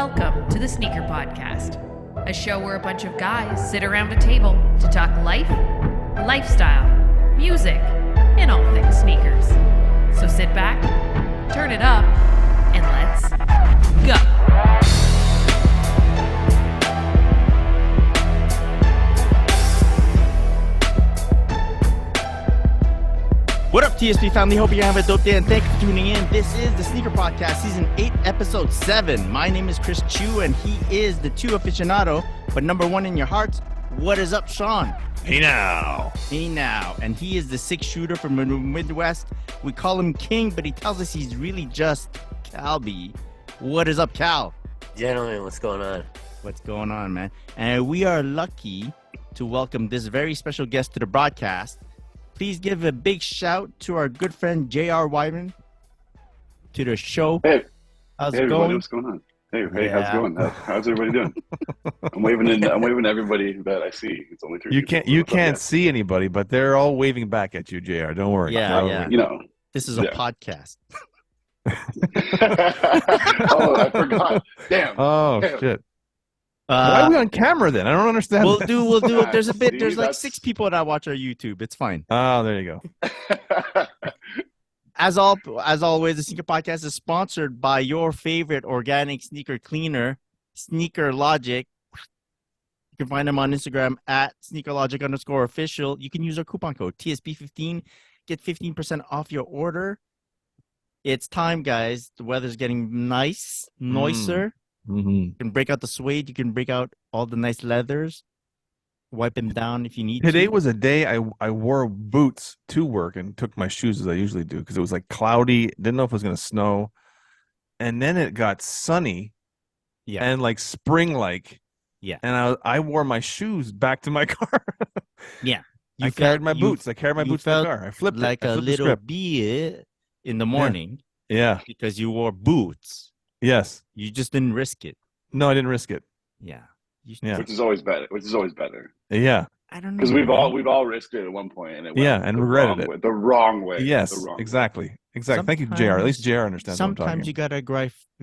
Welcome to the Sneaker Podcast, a show where a bunch of guys sit around a table to talk life, lifestyle, music, and all things sneakers. So sit back, turn it up, and let's go. What up, TSP family? Hope you're having a dope day, and thank you for tuning in. This is the Sneaker Podcast, Season 8, Episode 7. My name is Chris Chu, and he is the 2 aficionado, but number 1 in your hearts. What is up, Sean? Hey now. Hey now. And he is the 6 shooter from the Midwest. We call him King, but he tells us he's really just Calby. What is up, Cal? Gentlemen, what's going on? What's going on, man? And we are lucky to welcome this very special guest to the broadcast. Please give a big shout to our good friend J.R. Wideman to the show. Hey, how's hey it going? what's going on? Hey, how's it going? How's everybody doing? I'm waving to everybody that I see. It's only 3 people. You can't see anybody, but they're all waving back at you, JR. Don't worry. Yeah. You know, This is a podcast. Oh, I forgot. Damn. Damn. Shit. Why are we on camera then? I don't understand. We'll do it. There's See, there's like 6 people that watch our YouTube. It's fine. Oh, there you go. As always, the Sneaker Podcast is sponsored by your favorite organic sneaker cleaner, Sneaker Logic. You can find them on Instagram at sneakerlogic_official. You can use our coupon code TSP15. Get 15% off your order. It's time, guys. The weather's getting nice, nicer. Mm-hmm. You can break out the suede. You can break out all the nice leathers. Wipe them down if you need Today to. was a day I wore boots to work and took my shoes as I usually do because it was like cloudy. Didn't know if it was going to snow. And then it got sunny and like spring-like. Yeah. And I wore my shoes back to my car. Yeah. I carried my boots. I carried my boots to the car. I flipped like it. I a flipped the little script. bee in the morning. Yeah. Because you wore boots. Yes. You just didn't risk it. No, I didn't risk it. Yeah. Yeah. Which is always better. Yeah. I don't know. Because we've all risked it at one point, and it went and regretted it. the wrong way. Yes, the wrong way. exactly. Thank you, JR. At least JR understands what I'm talking Sometimes you gotta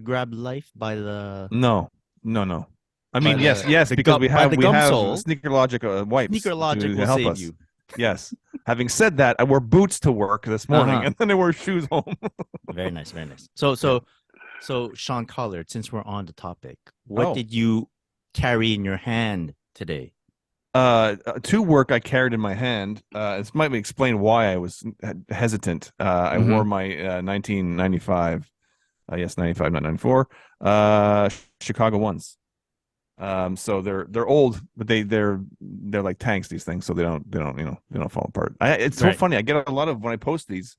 grab life by the No. I mean, By yes, the because gum- we by have the we gum have sole. Sneaker Logic wipes. Sneaker Logic to will help save us. you. Yes. Having said that, I wore boots to work this morning, Uh-huh. and then I wore shoes home. Very nice, very nice. So Sean Collard, since we're on the topic, what Oh. did you carry in your hand today? To work, I carried in my hand. This might explain why I was hesitant. I Mhm. wore my 1995, yes, 95, not 94, Chicago ones. So they're old, but they're like tanks. These things, so they don't fall apart. It's so Right. funny. I get a lot of when I post these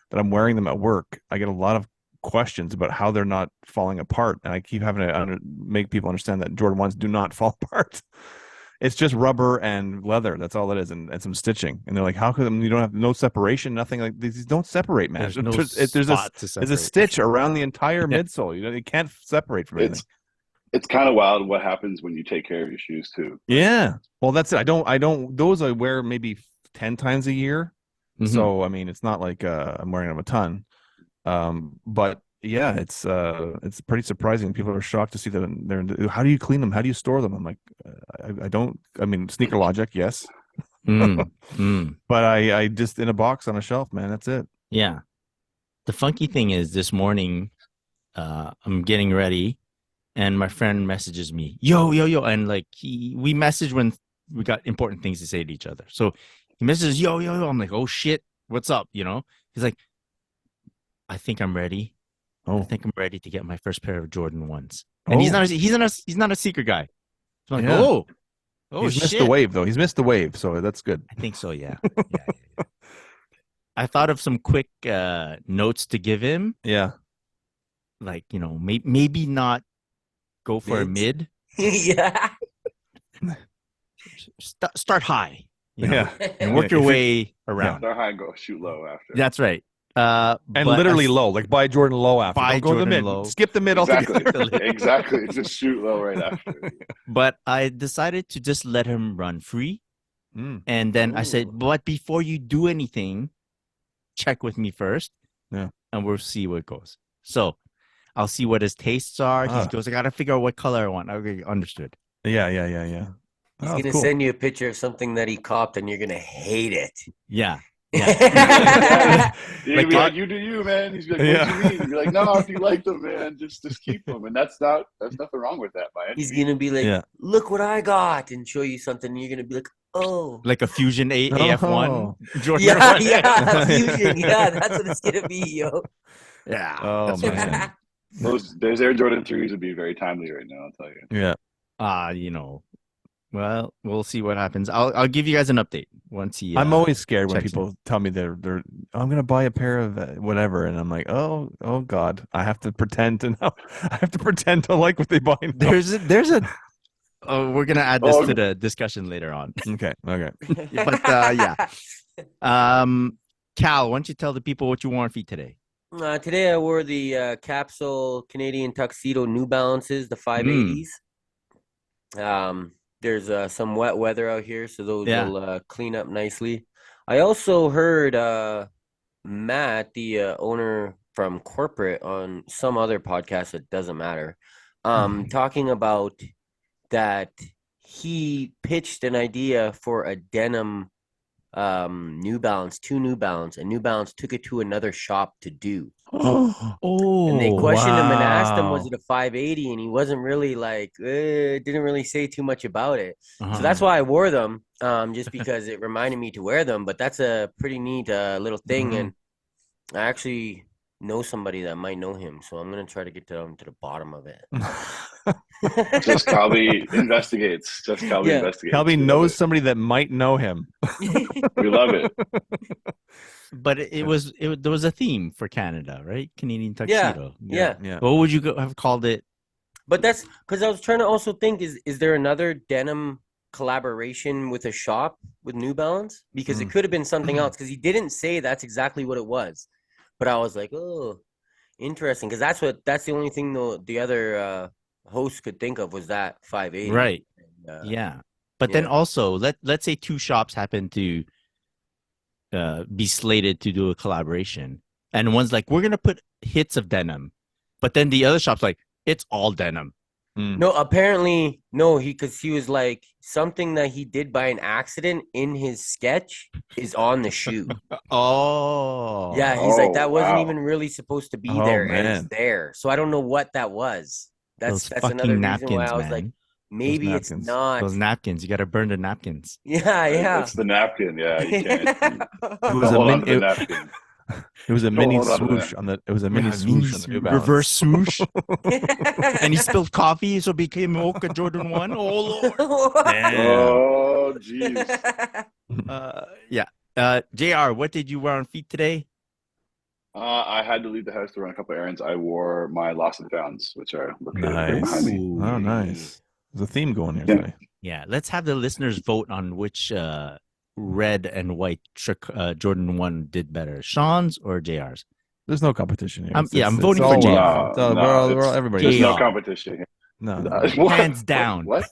that I'm wearing them at work. I get a lot of questions about how they're not falling apart, and I keep having to make people understand that Jordan 1s do not fall apart. It's just rubber and leather. That's all it is, and some stitching. And they're like, "How come you don't have no separation? Nothing like these don't separate, man. There's no there's spot to there's separate. a stitch around the entire Yeah. midsole. You can't separate from anything." It's kind of wild what happens when you take care of your shoes too. Yeah. Well, that's it. I don't. Those I wear maybe 10 times a year. Mhm. So I mean, it's not like I'm wearing them a ton. But yeah, it's pretty surprising. People are shocked to see that they're. How do you clean them? How do you store them? I'm like, I don't. I mean, Sneaker Logic, yes, but I just in a box on a shelf, man. That's it. Yeah. The funky thing is this morning, I'm getting ready and my friend messages me, yo. And like we message when we got important things to say to each other. So he messages, yo. I'm like, oh shit, what's up? He's like, I think I'm ready. I Oh, think I'm ready to get my first pair of Jordan 1s. And he's not a seeker guy. So I'm like, Yeah. oh he's shit. missed the wave though. He's missed the wave, so that's good. I think so, yeah. Yeah. I thought of some quick notes to give him. Yeah. Like, maybe not go for a mid. Yeah. Start high. Yeah. And work Yeah, your if way around. Start high and go shoot low after. That's right. And but literally I- low, like buy Jordan low after. Buy Don't go to the Jordan mid. low. Skip the mid Exactly. altogether. Exactly. Just shoot low right after. But I decided to just let him run free. Mm. And then I said, Ooh. but before you do anything, check with me first. Yeah. And we'll see where it goes. So I'll see what his tastes are. He Ah. goes, I gotta figure out what color I want. Okay, understood. Yeah. He's Oh, gonna cool. send you a picture of something that he copped, and you're gonna hate it. Yeah. Yeah. He'd Like be Todd- like, "You do you, man." He's like, "What do you mean?" You'd be like, "No, if you like them, man, just keep them." And that's nothing wrong with that by any He's means. gonna be like, Yeah. "Look what I got," and show you something. And you're gonna be like, "Oh, Like a Fusion AF1. Oh. Jordan yeah, 1. yeah, fusion, yeah, that's what it's gonna be, yo." Yeah. Oh, that's what man. I meant. Those Air Jordan 3s would be very timely right now, I'll tell you. Yeah. You know, well, we'll see what happens. I'll give you guys an update once he. I'm always scared when checks in. people tell me they're I'm gonna buy a pair of whatever, and I'm like, oh God, I have to pretend to know. I have to pretend to like what they buy. Now. There's a. Oh, we're gonna add this Oh. to the discussion later on. Okay. But yeah. Cal, why don't you tell the people what you wore on feet today? Today I wore the capsule Canadian tuxedo New Balances, the 580s. There's some wet weather out here, so those will clean up nicely. I also heard Matt, the owner from corporate, on some other podcast that doesn't matter, talking about that he pitched an idea for a denim New Balance, 2 New Balance, and New Balance took it to another shop to do. Oh, And they questioned him and asked him, was wow. it a 580? And he wasn't really like, didn't really say too much about it. Uh-huh. So that's why I wore them, just because it reminded me to wear them. But that's a pretty neat little thing. And I actually know somebody that might know him. So I'm going to try to get down to the bottom of it. Just Calby investigates. Just Calby Yeah. investigates. Calby We love knows it. somebody that might know him. We love it. But there was a theme for Canada, right? Canadian Yeah. tuxedo. Yeah. What would you have called it? But that's because I was trying to also think, is there another denim collaboration with a shop with New Balance? Because it could have been something else, because he didn't say that's exactly what it was. But I was like, oh, interesting, because that's the only thing the other host could think of was that 580. Right. And, But then yeah. also let's say two shops happen to be slated to do a collaboration, and one's like, we're gonna put hits of denim, but then the other shop's like, it's all denim. No, apparently no. Because he was like, something that he did by an accident in his sketch is on the shoe. Oh, Yeah, he's like, Oh, that wasn't wow. even really supposed to be Oh, there, and man. it's there. So I don't know what that was. those That's fucking another napkins, reason why I was man. like, maybe it's napkins. not. Those napkins, you got to burn the napkins. Yeah, yeah. It's the napkin. Yeah, you can't. It was Hold a on to the mini. napkin. It was a Don't mini hold on to swoosh that. on the. It was a mini Yeah, swoosh on the New Balance. reverse swoosh. And he spilled coffee, so it became Mocha Jordan 1. Oh, Lord. Oh, jeez. JR, what did you wear on feet today? I had to leave the house to run a couple errands. I wore my Lost and Founds, which are located right Nice. behind me. Oh, nice. There's a theme going here Yeah. today. Yeah, let's have the listeners vote on which red and white Jordan 1 did better, Sean's or JR's. There's no competition here. I'm voting all for JR. love. We're all everybody. There's no JR. competition here. No. What? Hands down. What?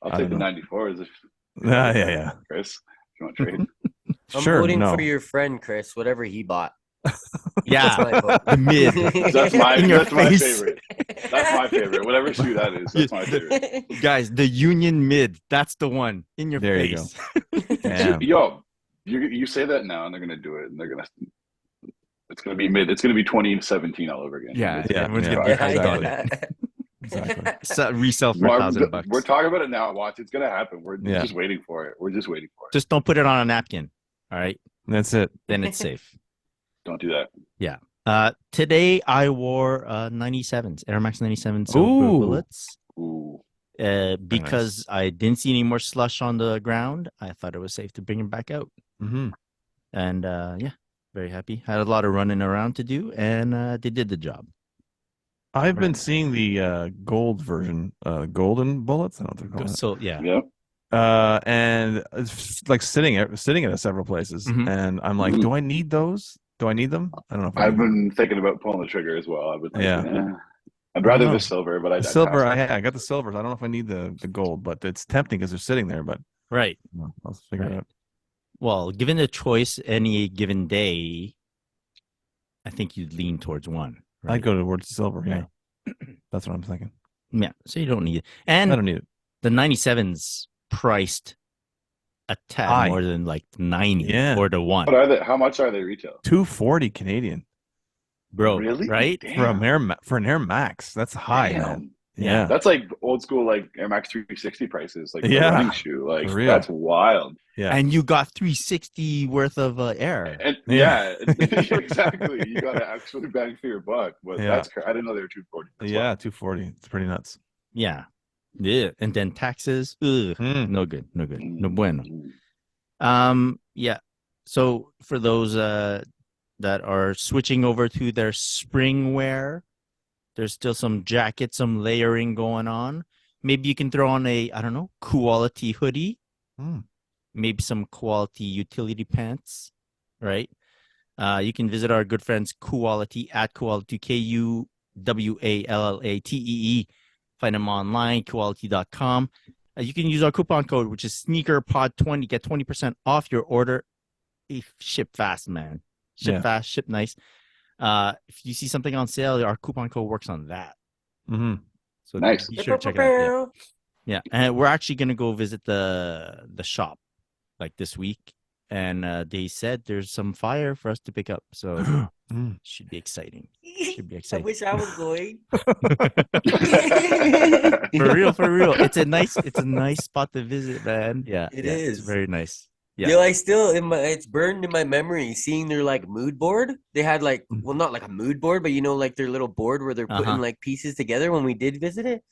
I'll I take the don't know. 94s if Yeah. Chris, if you want to trade. I'm Sure. voting No. for your friend, Chris, whatever he bought. Yeah, That's my vote. the mid. That's my In your my face. favorite. That's my favorite. Whatever shoe that is, that's my favorite. Guys, the Union mid. That's the one in your There you face. Damn. Yo, you say that now, and they're gonna do it, and they're gonna. It's gonna be mid. It's gonna be 2017 all over again. Yeah, Yeah, everyone's yeah. gonna be Yeah, hyped on yeah. it. Exactly. So, resell for Mark, $1,000. we're talking about it now. Watch, it's gonna happen. We're Yeah. just waiting for it. We're just waiting for it. Just don't put it on a napkin. All right, That's it. then it's safe. Don't do that. Today I wore 97s, Air Max 97 silver Ooh. bullets. Ooh. Because I didn't see any more slush on the ground. I thought it was safe to bring them back out. Mm-hmm. And very happy. Had a lot of running around to do, and they did the job. I've been seeing the gold version, golden bullets. I don't know what they're called. So yeah, Yep. And it's like sitting at several places, Mhm. and I'm like, do I need those? Do I need them? I don't know. If I I've need been thinking about pulling the trigger as well. I've been like, Yeah. I'd rather know. the silver, but the silver. I got the silvers. I don't know if I need the gold, but it's tempting because they're sitting there. But right. I'll figure it out. Well, given the choice any given day, I think you'd lean towards one. Right? I'd go towards the silver. Yeah, that's what I'm thinking. Yeah, so you don't need it. I And don't need it. the 97's priced a tad High. more than like 90 Yeah. or the one. What are they? How much are they retail? $240 Canadian, Bro, Really? right? Damn. for an Air Max. That's high, Damn. man. Yeah. That's like old school, like Air Max 360 prices, like the Yeah. running shoe. Like For real. that's wild. Yeah. And you got 360 worth of air. And Yeah. exactly. You got to actually bang for your buck. But Yeah. I didn't know they were 240. Yeah, 240. It's pretty nuts. Yeah. Yeah. And then taxes. Ugh, no good. No good. No bueno. Yeah. So for those that are switching over to their spring wear, there's still some jackets, some layering going on. Maybe you can throw on a, I don't know, quality hoodie. Maybe some quality utility pants, right? You can visit our good friends Quality at Quality, Quallatee. Find them online, quality.com. You can use our coupon code, which is SneakerPod20. Get 20% off your order. Ship fast, man. Ship fast, ship nice. If you see something on sale, our coupon code works on that. So nice. Be sure to check it out. Yeah, and we're actually gonna go visit the shop like this week, and they said there's some fire for us to pick up. So should be exciting. Should be exciting. I wish I was going. For real. It's a nice spot to visit, man. Yeah, it is. It's very nice. Yeah. Yo, it's burned in my memory seeing their like mood board. They had like, well, not like a mood board, but you know, like their little board where they're putting like pieces together when we did visit it.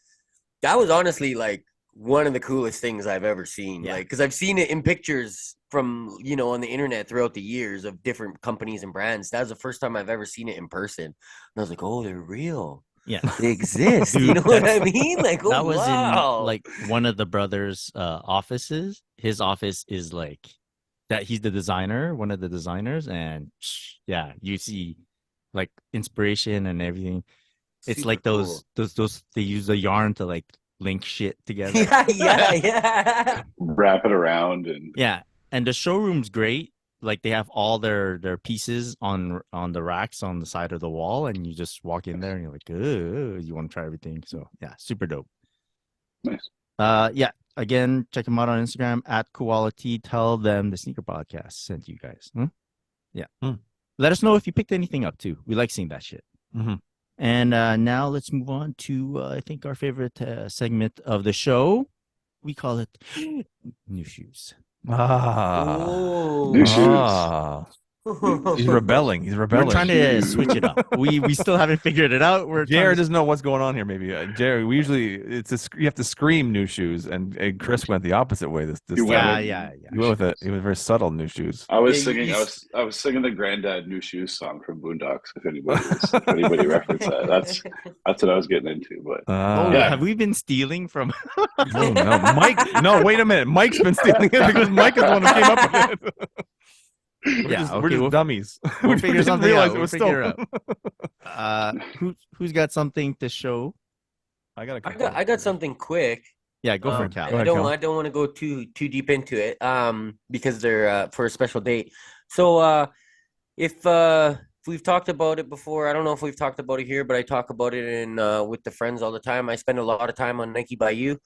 That was honestly like one of the coolest things I've ever seen. Like, because I've seen it in pictures from, you know, on the internet throughout the years of different companies and brands. That was the first time I've ever seen it in person. And I was like, oh, they're real. Yeah, they exist. Dude, you know what I mean? Like, that was in like one of the brothers' offices. His office is like that. He's the designer, one of the designers, and yeah, you see like inspiration and everything. It's like those they use the yarn to like link shit together. Yeah. Wrap it around and and the showroom's great. Like they have all their pieces on the racks on the side of the wall, and you just walk in there and you're like, you want to try everything. So yeah, super dope. Nice. Again, check them out on Instagram at Quality. Tell them the Sneaker Podcast sent you guys. Let us know if you picked anything up too. We like seeing that shit. And now let's move on to I think our favorite segment of the show. We call it New Shoes. New shoes. He's rebelling. We're trying to switch it up. We still haven't figured it out. Jared doesn't know what's going on here. Maybe Jared. We usually you have to scream new shoes, and Chris went the opposite way. This He went with it. He was very subtle new shoes. I was singing. I was singing the Granddad New Shoes song from Boondocks. If anybody referenced that, that's what I was getting into. But have we been stealing from? No, Mike. No, wait a minute. Mike's been stealing it because Mike is the one who came up with it. We're just dummies. We'll figure something out. We'll figure it out. Who's got something to show? I got something quick. Yeah, go for it, Cal. I don't want to go too deep into it because they're for a special date. So if we've talked about it before, I don't know if we've talked about it here, but I talk about it in with the friends all the time. I spend a lot of time on Nike Bayou.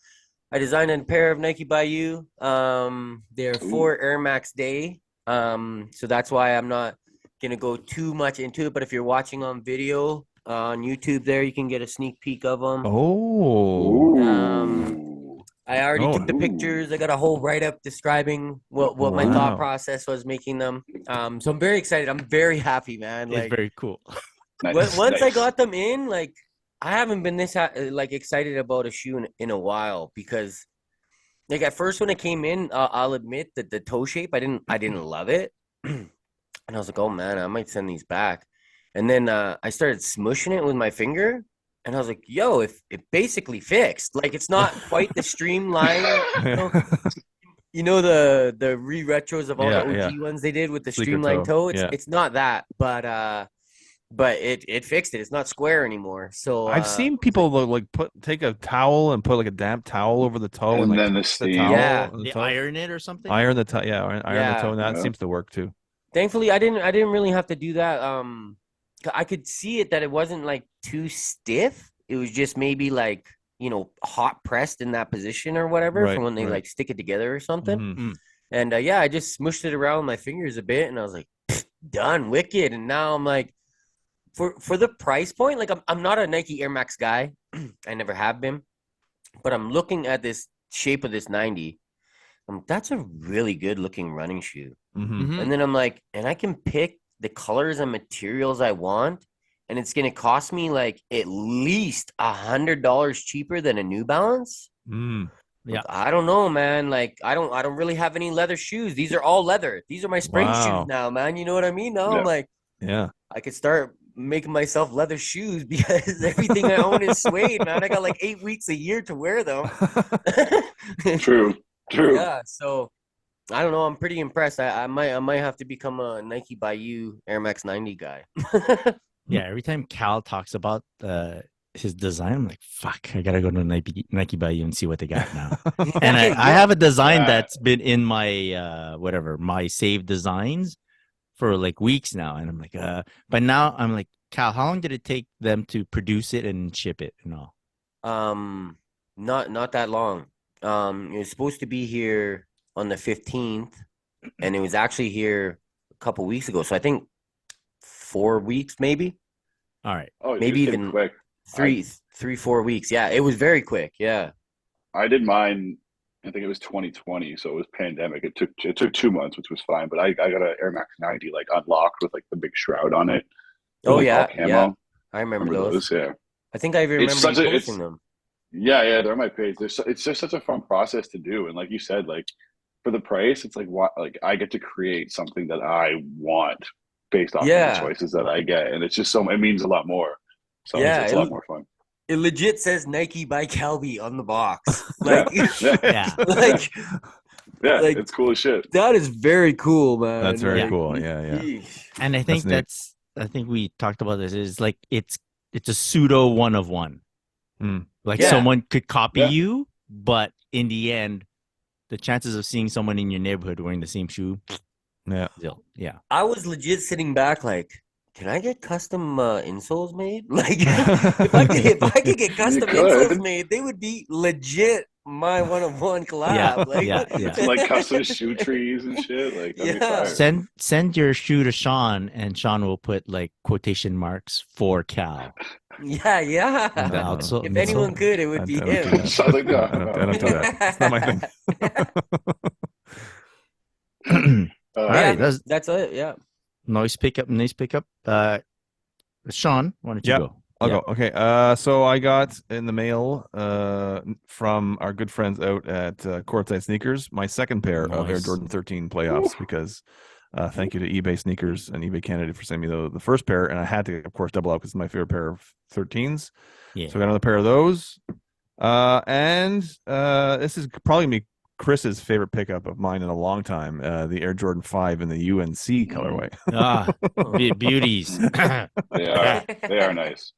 I designed a pair of Nike Bayou. They're for Air Max Day. So that's why I'm not gonna go too much into it. But if you're watching on video on YouTube, there you can get a sneak peek of them. I already took the pictures. I got a whole write up describing what my thought process was making them. So I'm very excited. I'm very happy, man. It's very cool. Once I got them in, like I haven't been this like excited about a shoe in a while because. Like at first when it came in, I'll admit that the toe shape, I didn't love it. And I was like, oh man, I might send these back. And then I started smushing it with my finger. And I was like, yo, it basically fixed. Like it's not quite the streamline. You know the re-retros of all the OG ones they did with the streamlined toe. It's not that, but it fixed it. It's not square anymore. So I've seen people like take a towel and put like a damp towel over the toe and like then the steam. They iron it or something. Iron the toe, iron the toe, and that seems to work too. Thankfully, I didn't really have to do that. I could see it that it wasn't like too stiff. It was just maybe like, hot pressed in that position or whatever Right, from when they right. like stick it together or something. Mhm. And yeah, I just smushed it around my fingers a bit, and I was like, done, wicked. And now I'm like, for the price point, like I'm not a Nike Air Max guy. I never have been, but I'm looking at this shape of this 90. That's a really good looking running shoe. Mhm. And then I'm like, and I can pick the colors and materials I want, and it's gonna cost me like at least $100 cheaper than a New Balance. Mm. Yeah. I don't know, man. Like I don't really have any leather shoes. These are all leather. These are my spring Wow. shoes now, man. You know what I mean? Now I'm like, Yeah. I could start making myself leather shoes because everything I own is suede, man. I got like 8 weeks a year to wear them. True. Yeah, so I don't know. I'm pretty impressed. I might have to become a Nike by You Air Max 90 guy. Yeah, every time Cal talks about his design, I'm like, fuck, I gotta go to Nike by You and see what they got now. And I have a design that's been in my my saved designs for like weeks now, and I'm like, but now I'm like, Cal, how long did it take them to produce it and ship it and all? Not that long. It was supposed to be here on the 15th, and it was actually here a couple weeks ago. So I think 4 weeks, maybe. All right. Oh, maybe even quick. 4 weeks. Yeah, it was very quick. Yeah. I did mine. I think it was 2020, so it was pandemic. It took 2 months, which was fine. But I got an Air Max 90 like unlocked with like the big shroud on it. Oh like, yeah, all camo. yeah. I remember those. Yeah. I think I even remember you posting them. Yeah, they're on my page. It's just such a fun process to do, and like you said, like for the price, it's like what like I get to create something that I want based off of the choices that I get, and it's just it means a lot more. So it's a lot more fun. It legit says Nike by Calby on the box. Like, yeah. Like, like, it's cool as shit. That is very cool, man. That's very cool. Yeah. And I think I think we talked about this. Is like it's a pseudo one of one. Like someone could copy you, but in the end, the chances of seeing someone in your neighborhood wearing the same shoe, yeah. I was legit sitting back like, can I get custom insoles made? Like, if I could get custom insoles made, they would be legit my one-of-one collab. Like custom shoe trees and shit. Like, that'd be fire. Send your shoe to Sean, and Sean will put like quotation marks for Cal. Yeah. If anyone could, it would be him. I don't do that. It's not my thing. All right, that's it. Yeah. Nice pickup. Sean, why don't you go? I'll go. Okay. So I got in the mail from our good friends out at Courtside Sneakers my second pair of Air Jordan 13 playoffs because thank you to eBay Sneakers and eBay Canada for sending me the first pair, and I had to, of course, double up because it's my favorite pair of 13s. Yeah. So I got another pair of those. And this is probably me. Chris's favorite pickup of mine in a long time, the Air Jordan 5 in the UNC colorway. Beauties. They are nice.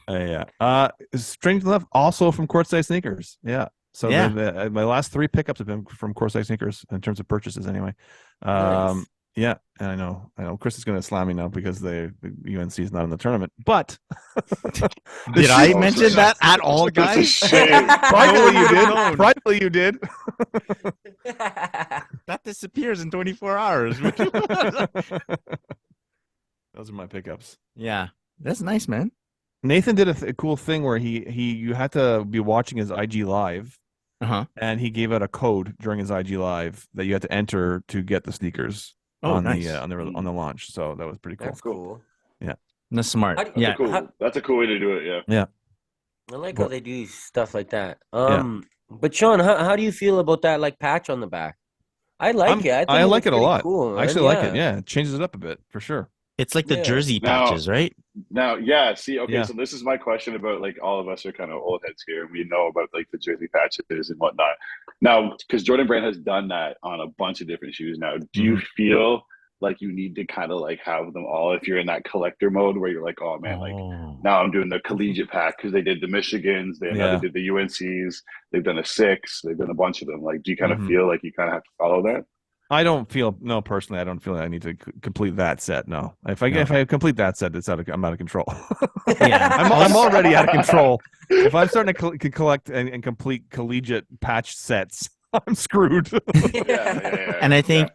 Strange enough, also from Courtside Sneakers. Yeah. So my last 3 pickups have been from Courtside Sneakers in terms of purchases anyway. Nice. Yeah, and I know Chris is going to slam me now because the UNC is not in the tournament. But did I mention that at all, guys? Privately you did. That disappears in 24 hours. Those are my pickups. Yeah, that's nice, man. Nathan did a cool thing where you had to be watching his IG live, and he gave out a code during his IG live that you had to enter to get the sneakers. On the launch, so that was pretty cool. That's cool. Yeah, that's smart. That's a cool way to do it. Yeah. I like how they do stuff like that. But Sean, how do you feel about that like patch on the back? I like it. I like it a lot. Cool, I actually like it. Yeah, it changes it up a bit for sure. It's like the jersey patches, right? Now, so this is my question about like all of us are kind of old heads here, and we know about like the jersey patches and whatnot. Now, because Jordan Brand has done that on a bunch of different shoes now, do you feel like you need to kind of like have them all if you're in that collector mode where you're like, oh man, like now I'm doing the collegiate pack because they did the Michigans, they did the UNCs, they've done a 6, they've done a bunch of them. Like, do you kind of feel like you kind of have to follow that? I don't feel personally. I don't feel I need to complete that set. No, if I complete that set, I'm out of control. Yeah, I'm already out of control. If I'm starting to collect and complete collegiate patch sets, I'm screwed. And I think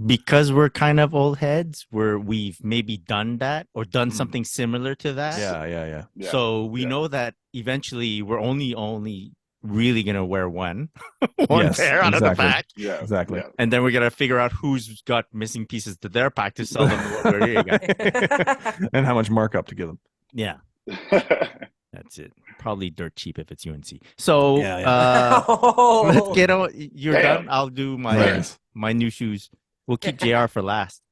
because we're kind of old heads, we've maybe done that or done something similar to that. Yeah. So we know that eventually we're only really gonna wear one pair out of the pack. Yeah, exactly. And then we're gonna figure out who's got missing pieces to their pack to sell them to what we're here, and how much markup to give them. Yeah. That's it. Probably dirt cheap if it's UNC. So let's get on. You're done. I'll do my new shoes. We'll keep JR for last.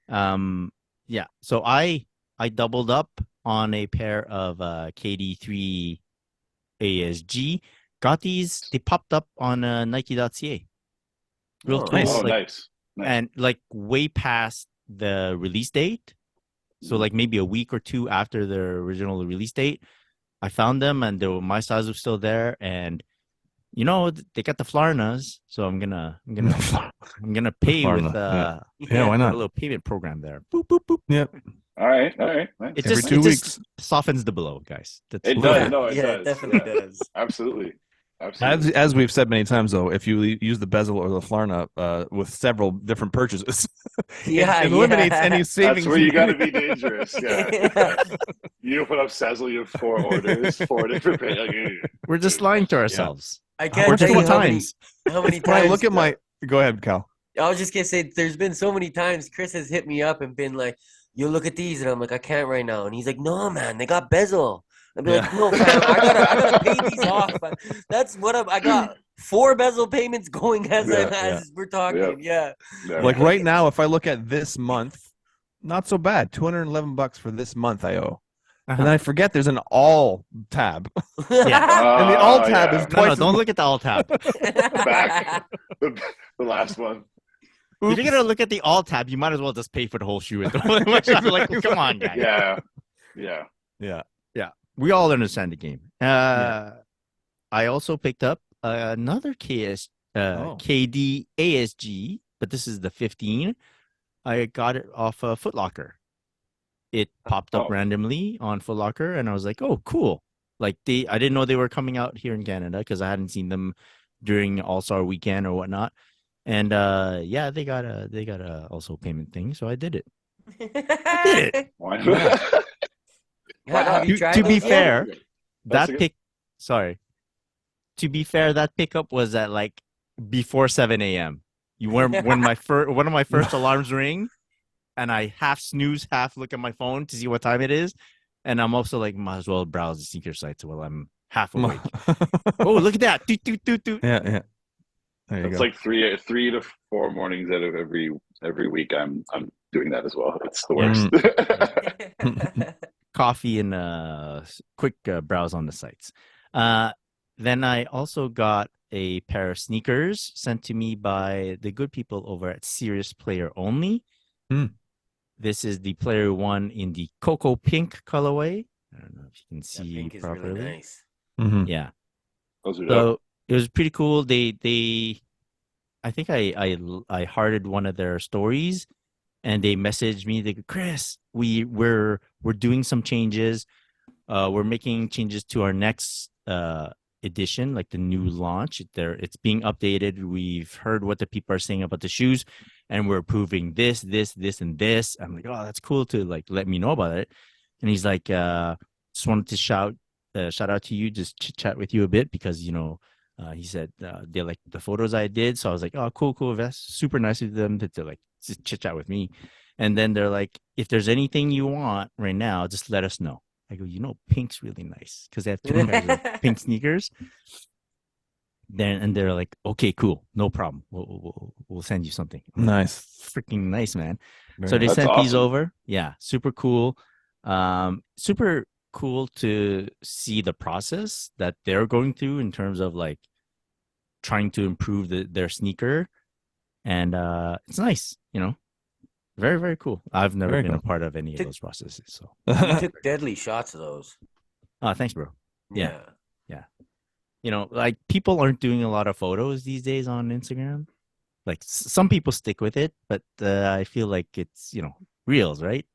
Yeah. So I doubled up on a pair of KD3 ASG. Got these. They popped up on Nike.ca. Real cool. Nice. Nice. And like way past the release date. So like maybe a week or two after their original release date, I found them and my size was still there. And they got the Flarnas, so I'm gonna pay with why not? a little payment program there. Boop boop boop. Yep. All right. Nice. It just 2 weeks softens the blow, guys. It does. No, it does. It definitely does. Absolutely. As we've said many times, though, if you use the bezel or the Flarna with several different purchases, it eliminates any savings. That's where you got to be dangerous. Yeah. You put up Sezzle, you have 4 orders, 4 different pages. We're just lying to ourselves. I can't tell you how many times. I look at go ahead, Cal. I was just gonna say, there's been so many times Chris has hit me up and been like, "You look at these," and I'm like, "I can't right now," and he's like, "No, man, they got bezel." I'd be like, "No, fam, I gotta pay these off." That's what I got 4 bezel payments going as we're talking. Yeah. Like right now, if I look at this month, not so bad. $211 for this month I owe. And then I forget there's an all tab. And the all tab is twice. No, don't look at the all tab. Back. The last one. If you're gonna look at the all tab, you might as well just pay for the whole shoe. Like, come on, guys. Yeah. We all understand the game. I also picked up another KD ASG, but this is the 15. I got it off Foot Locker. It popped up randomly on Foot Locker, and I was like, "Oh, cool!" Like I didn't know they were coming out here in Canada because I hadn't seen them during All-Star Weekend or whatnot. And they got a also payment thing, so I did it. I did it. Why not? To be fair, that pickup was at like before 7 a.m. When one of my first alarms ring, and I half snooze, half look at my phone to see what time it is, and I'm also like, might as well browse the sneaker sites while I'm half awake. Oh, look at that! Doot, doot, doot, doot. Yeah. It's like 3 to 4 mornings out of every week. I'm doing that as well. It's the worst. Coffee and quick browse on the sites. Then I also got a pair of sneakers sent to me by the good people over at Serious Player Only. This is the Player One in the cocoa pink colorway. I don't know if you can see properly. Really nice. Yeah. Those are so it was pretty cool. They I think I hearted one of their stories, and they messaged me. They go, "Chris, we're doing some changes. We're making changes to our next edition, like the new launch. It's being updated. We've heard what the people are saying about the shoes, and we're approving this, and this." I'm like, "Oh, that's cool to like let me know about it." And he's like, "Just wanted to shout out to you, just chit chat with you a bit because he said they like the photos I did." So I was like, "Oh, cool. That's super nice of them to like just chit chat with me." And then they're like, "If there's anything you want right now, just let us know." I go, pink's really nice because they have 2 pairs of pink sneakers. They're like, "Okay, cool, no problem. We'll send you something." Nice, freaking nice, man. Very so they nice. sent That's these over. Yeah, super cool. Super cool to see the process that they're going through in terms of like trying to improve their sneaker, and it's nice, very, very cool. I've never been a part of any of those processes, so you took deadly shots of those. Thanks, bro. Yeah. Like people aren't doing a lot of photos these days on Instagram, Like some people stick with it, but I feel like it's, reels, right?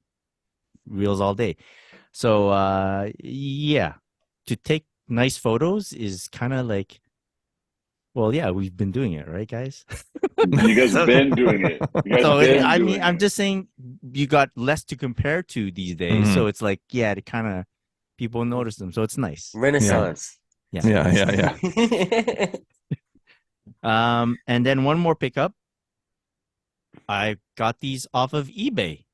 Reels all day. So yeah, to take nice photos is kind of like, well, yeah, we've been doing it, right, guys? You guys So- been doing it. You guys So been I doing mean, I'm it. just saying you got less to compare to these days. Mhm. So it's like, yeah, to kind of people notice them. So it's nice. Renaissance. Yeah. Yeah. And then one more pickup. I got these off of eBay,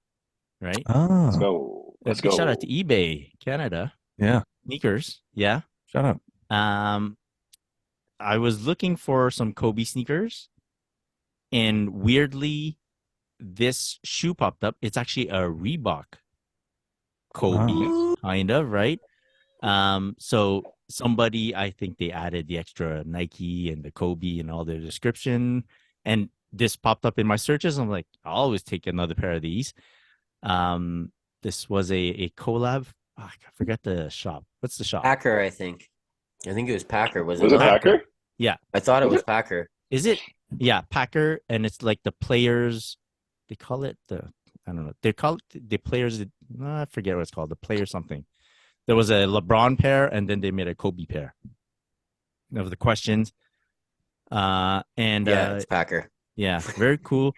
right? Let's Oh, go. Let's Big go. shout out to eBay Canada. yeah. Sneakers. Yeah. Shut up. I was looking for some Kobe sneakers, and weirdly, this shoe popped up. It's actually a Reebok Kobe, Wow. kind of, right? So somebody, I think they added the extra Nike and the Kobe and all their description, and this popped up in my searches. I'm like, I'll always take another pair of these. This was a collab. Oh, I forget the shop. What's the shop? Packer, I think. I think it was Packer. Was Was it it not? Packer? Yeah. I thought it Was was it? Packer. Is it? Yeah, Packer, and it's like the players. They call it I don't know. They call it the players. I forget what it's called. The player something. There was a LeBron pair, and then they made a Kobe pair. Of the questions. And Yeah, it's Packer. yeah, very cool.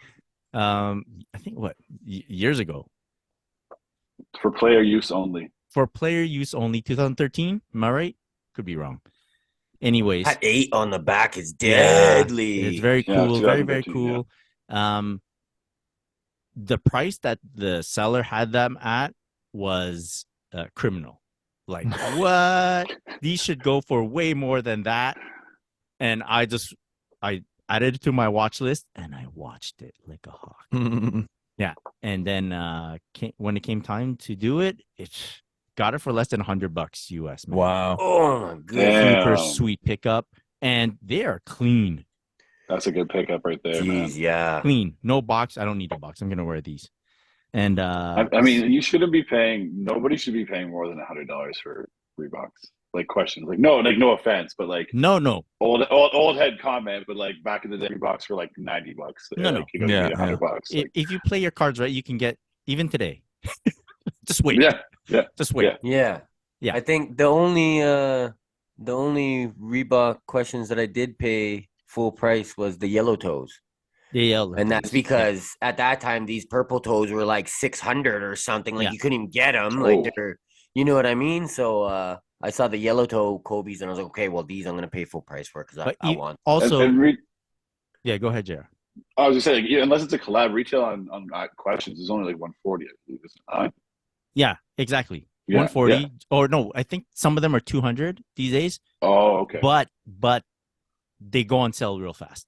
I think years ago. For player use only. For player use only, 2013. Am I right? Could be wrong. Anyways, That 8 on the back is yeah, deadly. it's very Yeah, cool. Very, very 2013, cool. The price that the seller had them at was criminal. Like, what? These should go for way more than that. And I added it to my watch list, and I watched it like a hawk. Yeah. And then when it came time to do it, got it for less than $100 US. Man. Wow. Oh my goodness. Super Damn. sweet pickup, and they are clean. That's a good pickup right there, man. Jeez, yeah. Clean, no box. I don't need a box. I'm gonna wear these. And I mean, you shouldn't be paying. Nobody should be paying more than $100 for Reeboks. Like questions, like no offense, but like no. old head comment, but like back in the day, Reeboks were like $90. No, like, you know, Yeah, $100. Like, If you play your cards right, you can get even today. Just wait. yeah. Just wait. Yeah. Yeah. Yeah. I think the only Reebok questions that I did pay full price was the yellow toes. Yeah. And that's because at that time these purple toes were like 600 or something. Like Yeah. you couldn't even get them. Oh. Like you know what I mean? So I saw the yellow toe Kobe's and I was like, okay, well these I'm gonna pay full price for because I want. Also, And yeah. Go ahead, JR. I was just saying, unless it's a collab, retail on questions is only like 140. I believe, isn't it? Yeah, exactly. Yeah, 140 yeah. or no, I think some of them are 200 these days. Oh, okay. But they go on sale real fast.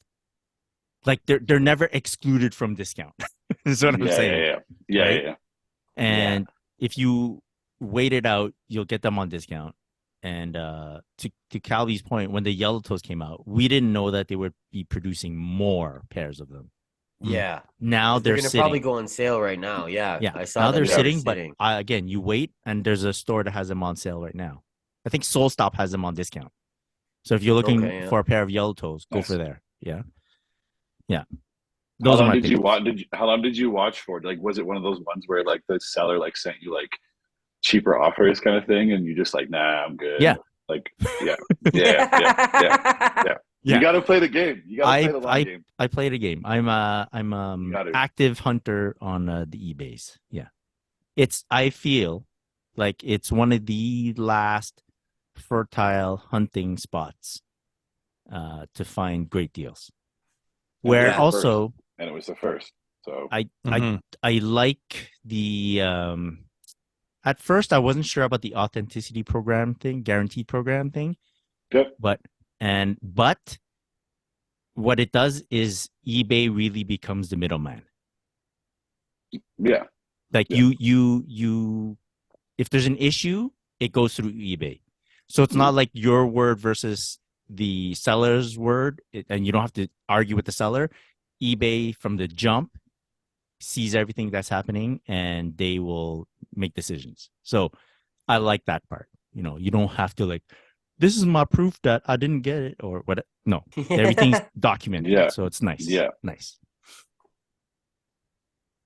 Like they're never excluded from discount. Is what I'm saying. Yeah. Right? Yeah. And if you wait it out, you'll get them on discount. And to Calvi's point, when the yellow toes came out, we didn't know that they would be producing more pairs of them. Yeah. Now They're they're gonna sitting. probably go on sale right now. Yeah. Yeah. I saw Now that they're they were sitting, but again, you wait, and there's a store that has them on sale right now. I think Soul Stop has them on discount. So if you're looking for a pair of yellow toes, go for there. Yeah. Yeah. How long did you watch? How long did you watch for? Like, was it one of those ones where like the seller like sent you like cheaper offers kind of thing, and you just like, nah, I'm good. Yeah. Like, yeah. You got to play the game. You got to play the long game. I play the game. I'm active hunter on the eBays. Yeah. I feel like it's one of the last fertile hunting spots to find great deals. Where also, and it was the first. So I like the at first I wasn't sure about the authenticity program thing, guaranteed program thing. Yep. But what it does is eBay really becomes the middleman. Yeah. Like you if there's an issue, it goes through eBay. So it's not like your word versus the seller's word, and you don't have to argue with the seller. eBay from the jump sees everything that's happening, and they will make decisions. So I like that part. You don't have to like this is my proof that I didn't get it or what. No, everything's documented. Yeah. So it's nice. Yeah. Nice.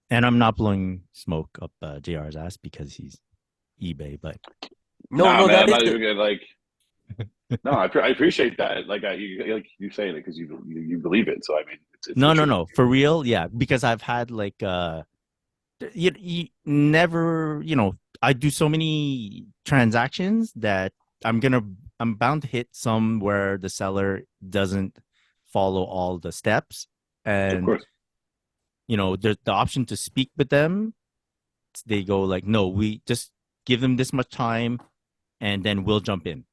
And I'm not blowing smoke up JR's ass because he's eBay, but no, man, I'm not even gonna like. No, I appreciate that. Like you saying it because you believe it. So I mean, it's no, for real, yeah. Because I've had like you never, I do so many transactions that I'm bound to hit some where the seller doesn't follow all the steps, and of course. There's the option to speak with them. They go like, no, we just give them this much time, and then we'll jump in,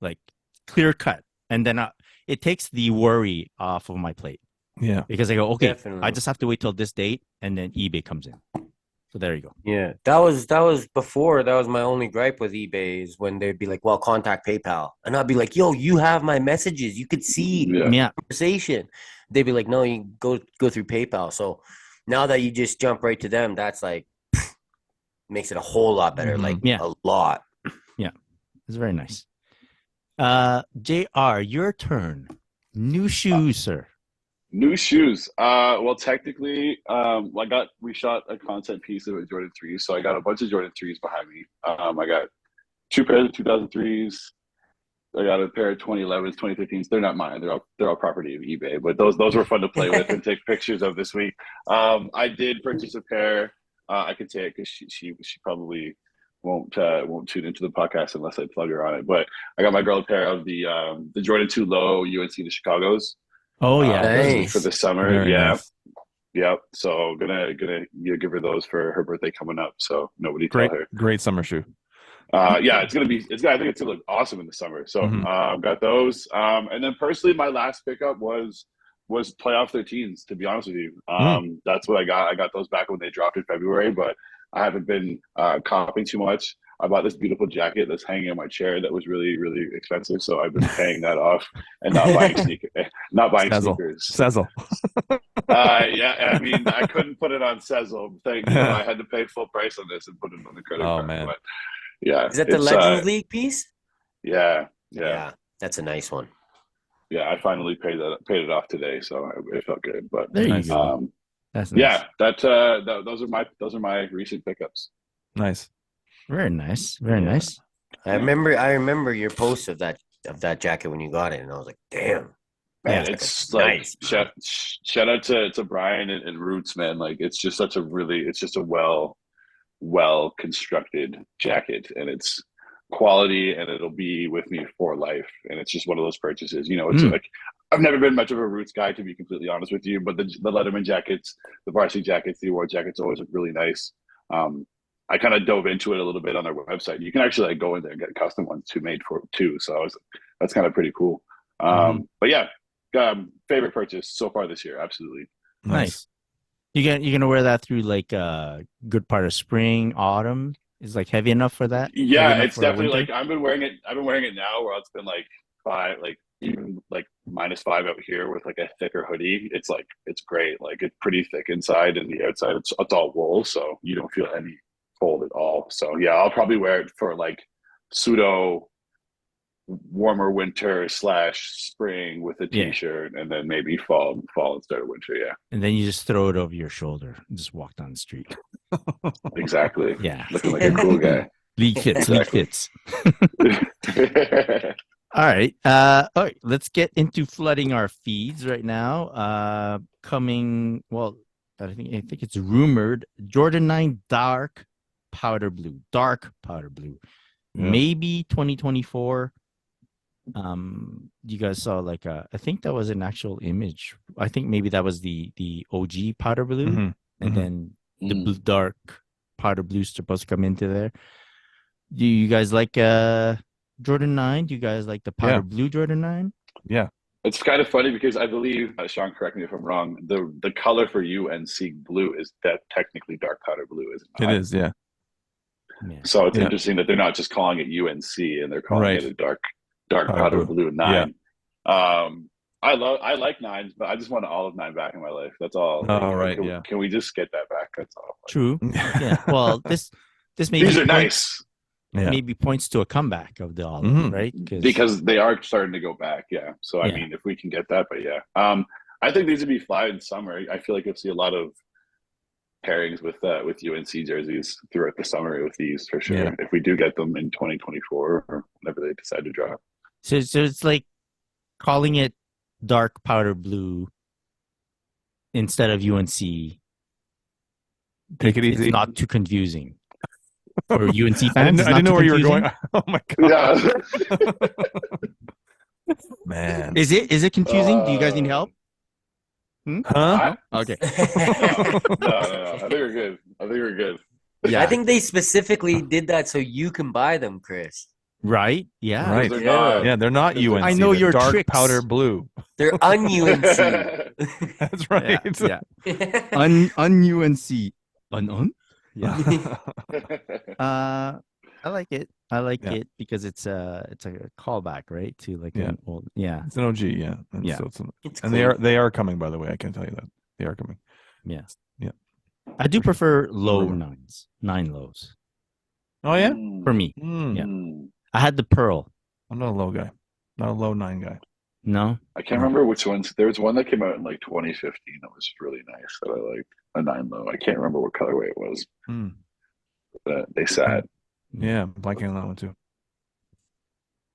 like clear cut, and then it takes the worry off of my plate. Yeah, because I go, okay, Definitely. I just have to wait till this date, and then eBay comes in. So there you go. Yeah, that was before. That was my only gripe with eBay is when they'd be like, "Well, contact PayPal," and I'd be like, "Yo, you have my messages. You could see Yeah. conversation." They'd be like, "No, you go through PayPal." So now that you just jump right to them, that's like makes it a whole lot better. Like a lot. Yeah, it's very nice. JR, your turn. New shoes, sir. New shoes. Well, technically, we shot a content piece of Jordan 3s, so I got a bunch of Jordan 3s behind me. I got 2 pairs of 2003s. I got a pair of 2011s, 2015s. They're not mine. They're all property of eBay, but those were fun to play with and take pictures of this week. I did purchase a pair. I could say it because she probably won't tune into the podcast unless I plug her on it. But I got my girl a pair of the Jordan 2 Low UNC the Chicago's. Oh yeah, nice. For the summer. Very nice. Yep. So gonna give her those for her birthday coming up. So nobody tell her. Great summer shoe. Yeah, I think it's gonna look awesome in the summer. So got those. And then personally, my last pickup was playoff 13s. To be honest with you, that's what I got. I got those back when they dropped in February, but I haven't been copping too much. I bought this beautiful jacket that's hanging on my chair that was really, really expensive. So I've been paying that off and not buying sneakers. Sezzle. Yeah, I mean, I couldn't put it on Sezzle. I had to pay full price on this and put it on the credit card. Oh man, but, yeah. Is that the Legends League piece? Yeah. That's a nice one. Yeah, I finally paid it off today, so it felt good. But there you go. That's nice. Yeah, those are my recent pickups. Nice. Very nice. Very nice. I remember your post of that jacket when you got it, and I was like, damn. Man, it's like nice. Shout out to Brian and Roots, man. Like it's just a well constructed jacket, and it's quality, and it'll be with me for life. And it's just one of those purchases. It's like I've never been much of a Roots guy, to be completely honest with you, but the Letterman jackets, the varsity jackets, the award jackets always look really nice. I kind of dove into it a little bit on their website. You can actually go in there and get custom ones made for too. So that's kind of pretty cool. But yeah, favorite purchase so far this year. Absolutely. Nice. You're gonna wear that through like a good part of spring, autumn? Is like heavy enough for that? Yeah, it's definitely like I've been wearing it now where it's been like 5, like even like -5 out here with like a thicker hoodie. It's great. Like it's pretty thick inside, and the outside it's all wool, so you don't feel any cold at all. So yeah, I'll probably wear it for like pseudo warmer winter / spring with a t-shirt, and then maybe fall instead of winter. Yeah, and then you just throw it over your shoulder and just walk down the street. Exactly. Yeah, looking like a cool guy. League fits. All right. Let's get into flooding our feeds right now. I think it's rumored Jordan 9 dark powder blue, maybe 2024. You guys saw I think that was an actual image. I think maybe that was the OG powder blue, and then the dark powder blue is supposed to come into there. Do you guys like Jordan 9? Do you guys like the powder blue Jordan 9? Yeah. It's kind of funny because I believe, Sean, correct me if I'm wrong, the color for UNC blue is that technically dark powder blue, isn't it? It is, yeah. So it's interesting that they're not just calling it UNC and they're calling it a dark powder blue 9. Yeah. I like 9s, but I just want an olive 9 back in my life. That's all. Can we just get that back? That's all. True. Yeah. Well, this may these are nice. maybe points to a comeback of the olive, right? Because they are starting to go back. Yeah. So I mean, if we can get that, but yeah, I think these would be fly in summer. I feel like you'll see a lot of pairings with UNC jerseys throughout the summer with these for sure. If we do get them in 2024 or whenever they decide to drop. So it's like calling it dark powder blue instead of UNC. Take it easy. It's not too confusing for UNC fans. I didn't know where you were going. Oh my god! Yeah. Man, is it confusing? Do you guys need help? Huh? No? Okay. No. I think we're good. Yeah. I think they specifically did that so you can buy them, Chris. Right? Yeah. Right. They're not UNC. I know your dark tricks. Powder blue. They're un-UNC. That's right. Yeah. Un-UNC. Un? Yeah. I like it. I like it because it's a callback, right? To like an old, It's an OG, yeah. So it's and cool. they are coming, by the way. I can tell you that they are coming. Yeah. Yeah. I do prefer low 9 lows. Oh yeah, for me. Yeah. I had the pearl. I'm not a low guy. Not a low 9 guy. No, I can't remember which ones. There was one that came out in like 2015 that was really nice that I liked. A 9 low. I can't remember what colorway it was. But they sat. Yeah, I'm blanking on that one too.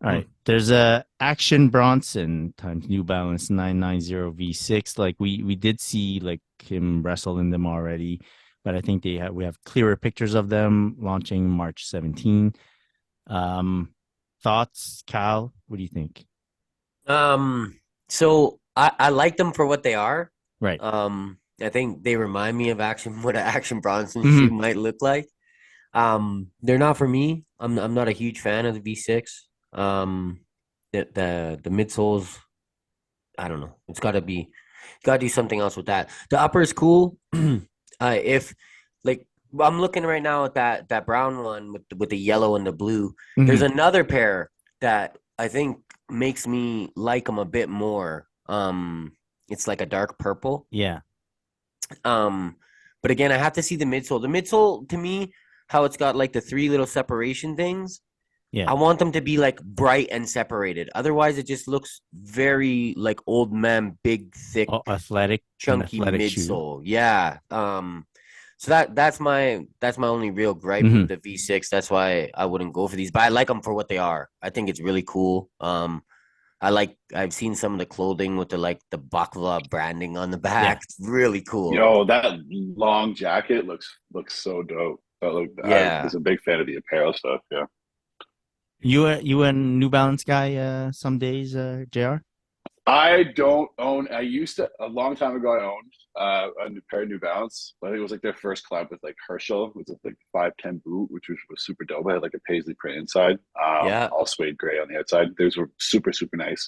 All right. There's a Action Bronson times New Balance 990 V6. Like we did see like him wrestle in them already, but I think we have clearer pictures of them launching March 17. Thoughts, Cal? What do you think? So I like them for what they are. Right. I think they remind me of what an Action Bronson shoe might look like. They're not for me. I'm not a huge fan of the V6. The midsoles, I don't know. It's got to do something else with that. The upper is cool. If like I'm looking right now at that brown one with the yellow and the blue. There's another pair that I think makes me like them a bit more. It's like a dark purple. Yeah. But again, I have to see the midsole. The midsole, to me, how it's got like the 3 little separation things. Yeah. I want them to be like bright and separated. Otherwise, it just looks very like old man, big, thick, athletic, chunky midsole. Shoe. Yeah. So that's my only real gripe with the V6. That's why I wouldn't go for these. But I like them for what they are. I think it's really cool. I've seen some of the clothing with the baklava branding on the back. Yeah. It's really cool. Yo, that long jacket looks so dope. I was a big fan of the apparel stuff. Yeah. You a New Balance guy some days, JR? I don't own. I used to a long time ago. I owned a pair of New Balance. I think it was like their first collab with like Herschel. It was like 510 boot, which was super dope. I had like a paisley print inside, all suede gray on the outside. Those were super nice.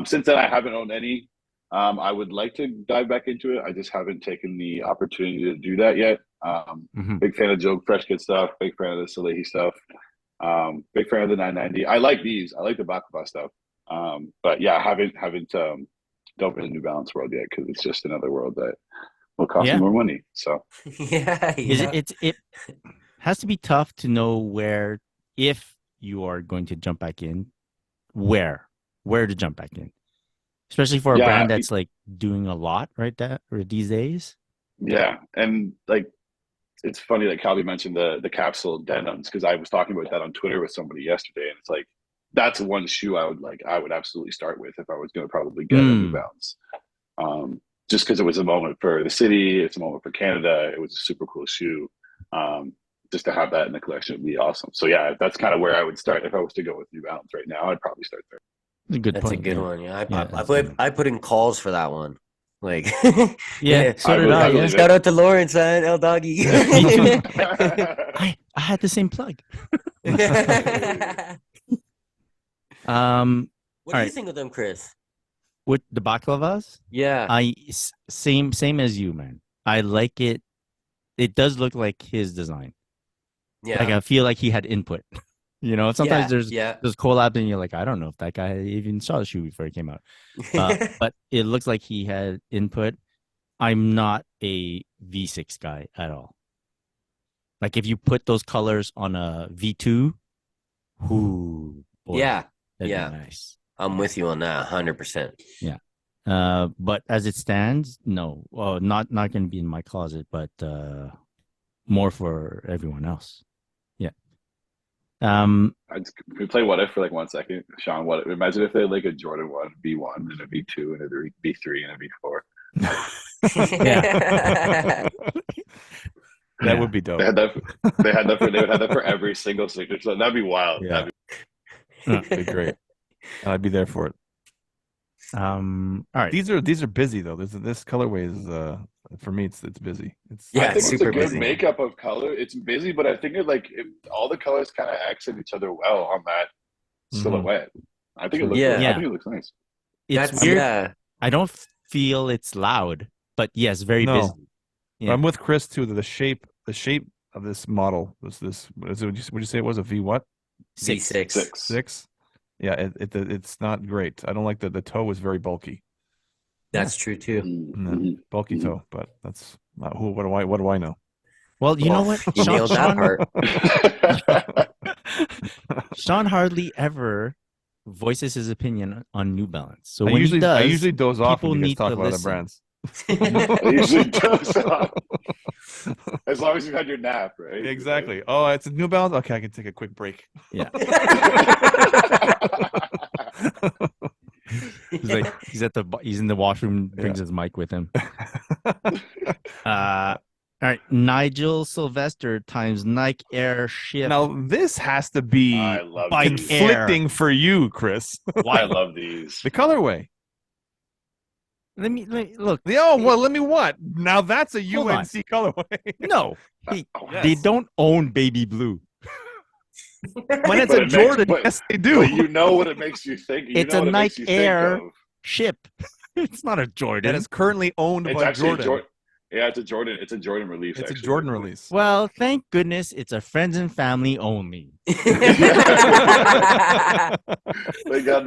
Since then, I haven't owned any. I would like to dive back into it. I just haven't taken the opportunity to do that yet. Big fan of Joe Freshkid stuff. Big fan of the Salehi stuff. Big fan of the 990. I like these. I like the baklava stuff. But yeah, I haven't dove into New Balance world yet because it's just another world that will cost me more money. So it has to be tough to know where, if you are going to jump back in, where to jump back in, especially for a brand that's like doing a lot these days. Yeah, and like it's funny that Calvi mentioned the capsule denims because I was talking about that on Twitter with somebody yesterday, and it's like that's one shoe I would absolutely start with if I was going to probably get a New Balance. Just because it was a moment for the city, it's a moment for Canada. It was a super cool shoe. Just to have that in the collection would be awesome. So yeah, that's kind of where I would start if I was to go with New Balance right now. I'd probably start there. That's a good one. Yeah, I put in calls for that one. Like, so did I. Shout out to Lawrence and El Doggy. I had the same plug. What do you think of them, Chris? With the baklavas? Yeah. Same as you, man. I like it. It does look like his design. Yeah. Like I feel like he had input. You know, sometimes there's collabs and you're like, I don't know if that guy even saw the shoe before it came out. But it looks like he had input. I'm not a V6 guy at all. Like if you put those colors on a V2, Ooh, boy, Yeah. that'd Yeah. be nice. I'm with you on that 100%. Yeah. But as it stands, no. Well, not gonna be in my closet, but more for everyone else. Yeah. Can we play What If for like 1 second? Sean, imagine if they had like a Jordan 1 V1 and a V2 and a V3 and a V4. That would be dope. They would have that for every single signature. So that'd be wild. Yeah. That'd be great. I'd be there for it. All right. These are busy though. This colorway is for me it's busy. I think super it's a good busy. makeup of color. It's busy, but I think all the colors kind of accent each other well on that silhouette. I think it looks. I think it looks nice. It's weird. I don't feel it's loud, but yes, very busy. Yeah. I'm with Chris too. The shape of this model was this. Would you say it was a V what? V6. Yeah, it's not great. I don't like the toe was very bulky. That's true too. Bulky toe, but that's not who. What do I know? Well, you know what? You nailed that part. Sean hardly ever voices his opinion on New Balance. So I when usually he does, I usually doze off when you guys need talk to about the listen. brands. I usually doze off. As long as you've had your nap, right? Exactly. Oh, it's a New Balance. Okay, I can take a quick break. Yeah. he's in the washroom, brings his mic with him. All right, Nigel Sylvester times Nike Air Shift. Now this has to be conflicting for you, Chris. I love these. The colorway. Let me look. Let me what? Now that's a UNC colorway. No, they don't own baby blue. When it's a Jordan, yes, they do. But you know what it makes you think. It's a Nike Air ship. It's not a Jordan. That is currently owned by Jordan. Yeah, it's a Jordan. It's a Jordan release. It's a Jordan release. Well, thank goodness it's a friends and family only. None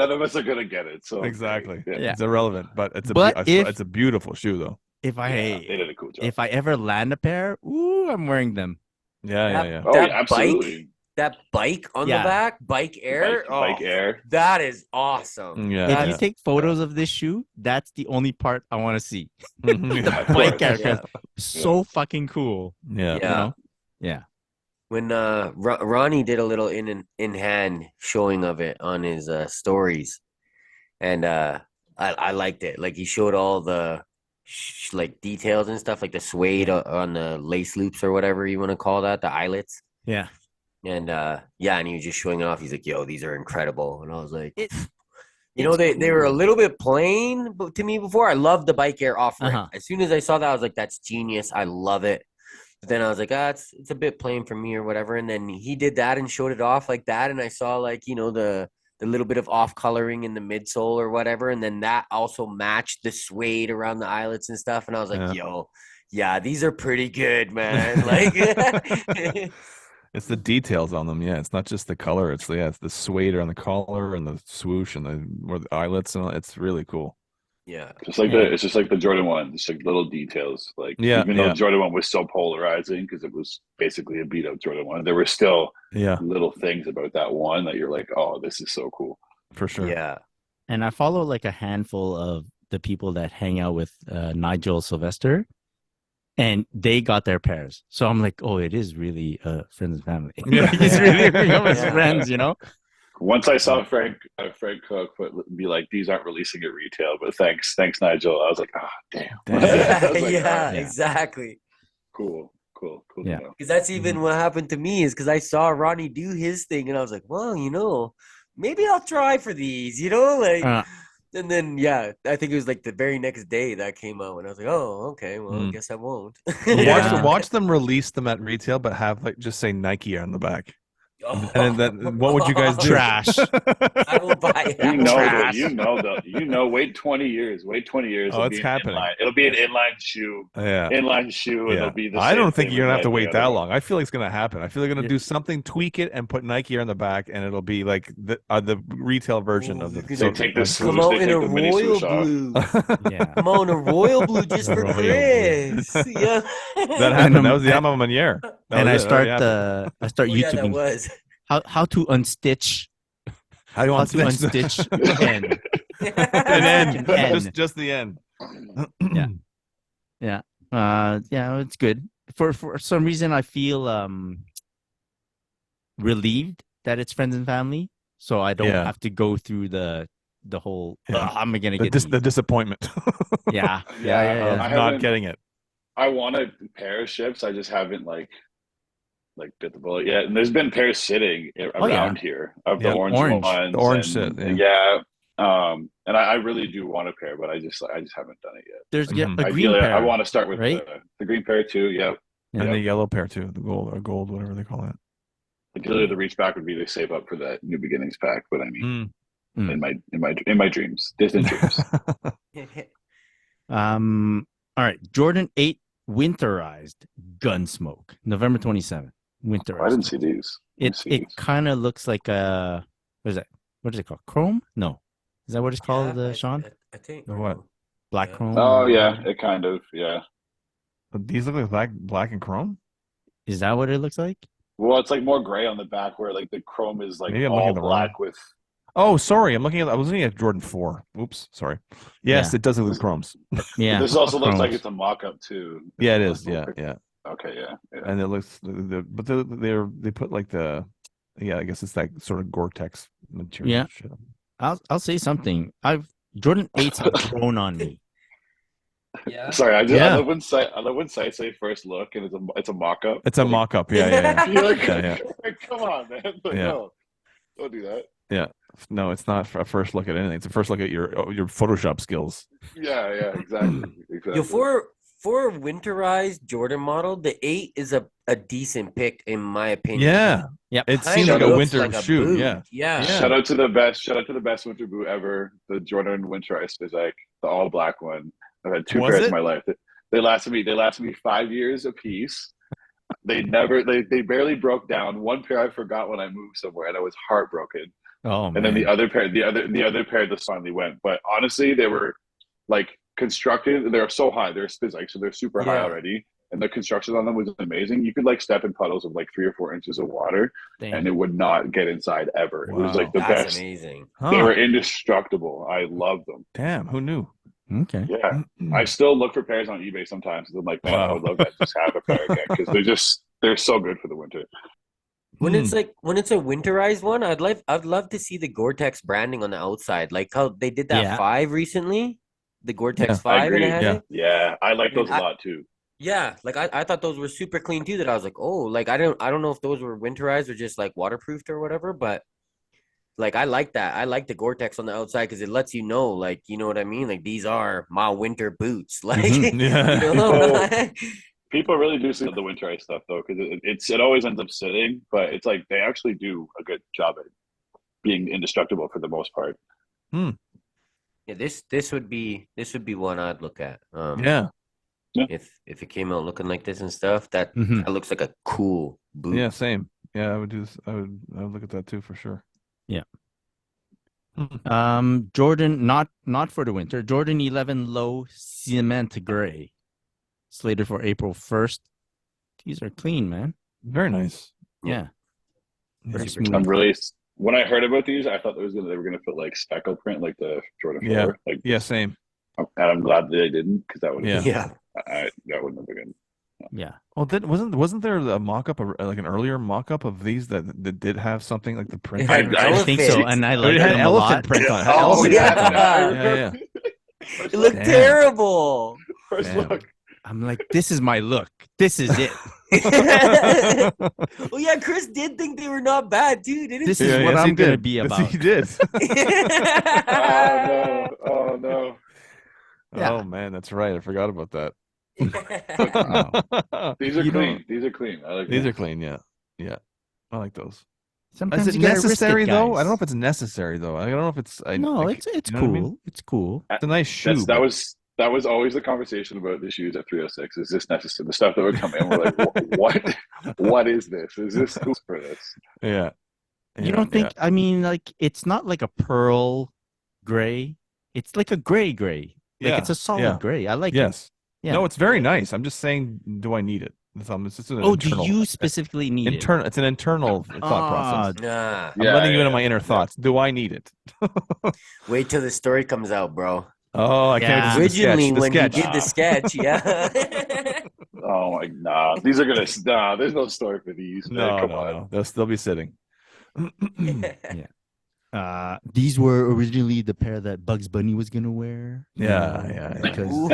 of us are gonna get it. So exactly, yeah. It's irrelevant. But it's a beautiful shoe though. If they did a cool job. If I ever land a pair, I'm wearing them. Yeah. Oh, yeah, absolutely. That bike on the back, Bike Air. Bike Air. That is awesome. Yeah. If you take photos of this shoe, that's the only part I want to see. The Bike Air. So fucking cool. Yeah. You know? Yeah. When Ronnie did a little in hand showing of it on his stories, and I liked it. Like he showed all the like details and stuff, like the suede on the lace loops or whatever you want to call that, the eyelets. Yeah. And and he was just showing it off. He's like, "Yo, these are incredible." And I was like, they were a little bit plain to me before. I loved the Bike Air offering. As soon as I saw that, I was like, "That's genius. I love it." But then I was like, it's a bit plain for me or whatever. And then he did that and showed it off like that. And I saw like, the little bit of off coloring in the midsole or whatever. And then that also matched the suede around the eyelets and stuff. And I was like, these are pretty good, man. Like it's the details on them. Yeah, it's not just the color. It's the suede on the collar and the swoosh and the eyelets and all. It's really cool. Yeah, it's just like the Jordan 1. It's like little details. Like even though Jordan 1 was so polarizing because it was basically a beat up Jordan 1, there were still little things about that one that you're like, oh, this is so cool. For sure. Yeah. And I follow like a handful of the people that hang out with Nigel Sylvester. And they got their pairs. So I'm like, oh, it is really friends and family. He's really his friends, Once I saw Frank Cook be like, these aren't releasing at retail, but thanks, Nigel. I was like, damn. Exactly. Cool. Yeah. Because that's even what happened to me is because I saw Ronnie do his thing and I was like, well, maybe I'll try for these, and then, I think it was like the very next day that came out, and I was like, "Oh, okay. Well, I guess I won't." Watch them release them at retail, but have like just say Nike on the back. And then what would you guys do? Trash. I will buy it. Wait 20 years. Oh, it's happening. It'll be an inline shoe. Yeah. Inline shoe. And it'll be the I don't think thing you're going to have to with wait that long. I feel like it's going to happen. I feel like they're going to do something, tweak it, and put Nike on the back, and it'll be like the retail version of the. They take the swoosh. Come out they in take a the mini royal swoosh off. blue. Come on, a royal blue just for Chris. That happened. That was the Yama Manier. And I start YouTubing. That was. how to unstitch. How do you How want to unstitch N. an end? N. Just the end. Yeah. Yeah, it's good. For some reason, I feel relieved that it's friends and family, so I don't have to go through the whole. I'm gonna get the disappointment. Yeah. Not getting it. I want a pair of ships. I just haven't like bit the bullet yet. And there's been pairs sitting around here of the orange ones. The orange set. And I really do want a pair, but I just haven't done it yet. There's a green ideally, pair. I want to start with right? the green pair too. Yep. And the yellow pair too, the gold, whatever they call it. Ideally, the reach back would be to save up for that new beginnings pack, but I mean, Mm. in my dreams, distant dreams. All right, Jordan 8 winterized Gunsmoke, November 27th. Winterized. I didn't see these. It kind of looks like a what is that? What is it called? Chrome? No, is that what it's called, Sean? I think. What? Black chrome? Oh yeah, it kind of But these look like black and chrome. Is that what it looks like? Well, it's like more gray on the back, where like the chrome is like Maybe I'm looking all at the black with. Oh, sorry. I was looking at Jordan 4. Oops, sorry. Yes, it does look like chromes. Yeah. This also looks like chromes. it's a mock-up too. Yeah, it is. Yeah. Okay, yeah. And it looks, but they put like I guess it's that sort of Gore-Tex material. Yeah. Shit. I'll say something. Jordan 8's have grown on me. Yeah. Sorry, I love when sites say first look and it's a mock-up. It's a mock-up. Yeah. You're like, Yeah. come on, man. Like, no, don't do that. Yeah. No, it's not a first look at anything. It's a first look at your Photoshop skills. Yeah, exactly. Yo, for a winterized Jordan model, the 8 is a decent pick in my opinion. Yeah. Yep. It seems like a winter shoe. boot. Yeah. Shout out to the best winter boot ever, the Jordan Winterized Physique, the all black one. I've had two pairs in my life. They lasted me 5 years apiece. They barely broke down. One pair I forgot when I moved somewhere, and I was heartbroken. Oh man. And then the other pair just finally went. But honestly, they were like constructed. They're so high. They're Spizike, so they're super high already. And the construction on them was amazing. You could like step in puddles of like 3 or 4 inches of water, and it would not get inside ever. It was like the That's best. amazing. They were indestructible. I loved them. Damn, who knew? Okay. Yeah, I still look for pairs on eBay sometimes. I'm like, man, I would love that. Just have a pair again because they're so good for the winter. When it's a winterized one, I'd love to see the Gore-Tex branding on the outside, like how they did that 5 recently, the Gore-Tex 5. I agree. And Yeah, I like those a lot too. Yeah, like I thought those were super clean too. That I was like, oh, like I don't know if those were winterized or just like waterproofed or whatever, but like I like that. I like the Gore-Tex on the outside because it lets you know, like, you know what I mean? Like these are my winter boots. Like, you know? People really do see the winterized stuff though, because it always ends up sitting, but it's like they actually do a good job at being indestructible for the most part. Yeah, this would be one I'd look at. If it came out looking like this and stuff, that looks like a cool boot. Yeah, same. Yeah, I would do this. I would look at that too for sure. Yeah. Jordan, not for the winter. Jordan 11 low cement gray, slated for April 1st. These are clean, man. Very nice. Yeah. Very smooth. I'm really. When I heard about these, I thought they were gonna put like speckle print like the Jordan 4. Like same. And I'm glad they didn't, because that would that wouldn't have been good. Yeah. Well, wasn't there a mock-up, like an earlier mock-up of these that did have something like the print? I think so, and I like it had them elephant a lot. print on it. Oh Yeah. It looked terrible. First look. I'm like, this is my look. This is it. Well, yeah, Chris did think they were not bad too, didn't This is what I'm gonna be about. He did. Oh no. Yeah. Oh man, that's right. I forgot about that. These are clean. These are clean. I like these are clean. Yeah. I like those. Sometimes is it you gotta necessary risk it, though? guys. I don't know if it's necessary though. I don't know if it's. It's cool. I mean? It's cool. It's a nice shoe. That was always the conversation about the shoes at 306. Is this necessary? The stuff that would come in, we're like, what is this? Is this cool for this? Yeah. You don't think? I mean, like, it's not like a pearl gray. It's like a gray. Like it's a solid gray. I like it. Yeah. No, it's very nice. I'm just saying, do I need it? It's just an Oh, internal, do you specifically need internal? It's an internal thought process. Nah. I'm letting you into my inner thoughts. Do I need it? Wait till the story comes out, bro. Oh, I can't wait to see Originally, the when sketch. he did the sketch, yeah. Oh my god, these are gonna there's no story for these. Man. No, Come no, on. no. They'll be sitting. These were originally the pair that Bugs Bunny was gonna wear. Yeah. Because Ooh.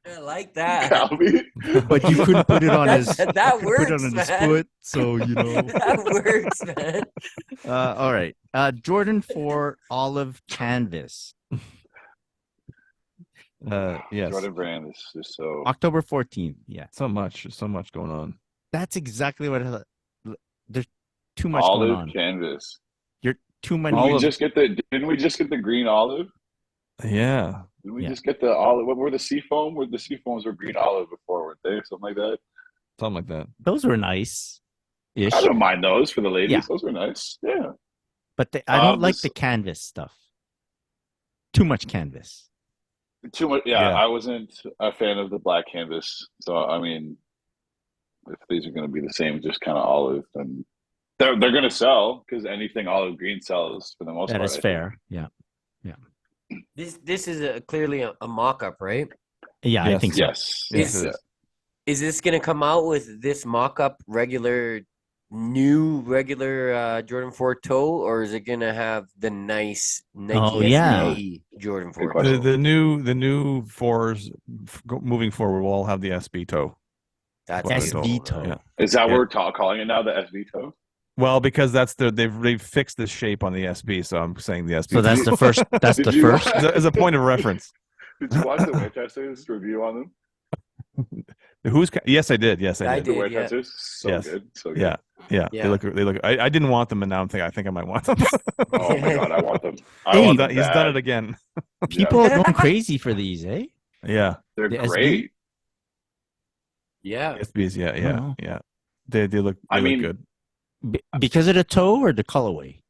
I like that. Calvi. but you couldn't put it on his That put it works, on his man. foot, so That works, man. all right. Jordan 4 olive canvas. Yes. Jordan Brand is so. October 14th. Yeah. So much going on. That's exactly what there's too much Olive going on. canvas. You're too many. Didn't we just get the green olive? Yeah. Didn't we just get the olive? What were the seafoam? Were the seafoams were green olive before, weren't they? Something like that. Something like that. Those were nice. I don't mind those for the ladies. Yeah. Those were nice. Yeah. But I don't like the canvas stuff. Too much canvas. Too much. Yeah, I wasn't a fan of the black canvas. So I mean, if these are going to be the same, just kind of olive, then they're going to sell because anything olive green sells for the most part. That is fair. Yeah. This is clearly a mock-up, right? Yeah, I think so. Yes. Is this gonna come out with this mock-up regular Jordan 4 toe, or is it gonna have the nice Nike SB Jordan 4 toe? The new 4s moving forward will all have the SB toe. That's SB toe. Yeah. Is that what we're calling it now? The SB toe? Well, because they've fixed the shape on the SB, so I'm saying the SB. So that's the first. That's the first. As a point of reference. Did you watch the Winchester's review on them? Yes, I did. Yes, I did. The Winchesters, so good. So good. Yeah. They look. I didn't want them, and now I think I might want them. Oh my god, I want them. He's done it again. People are going crazy for these, eh? Yeah, they're the great. SB? Yeah, SBs. Yeah. They look. They look good. Because of the toe or the colorway?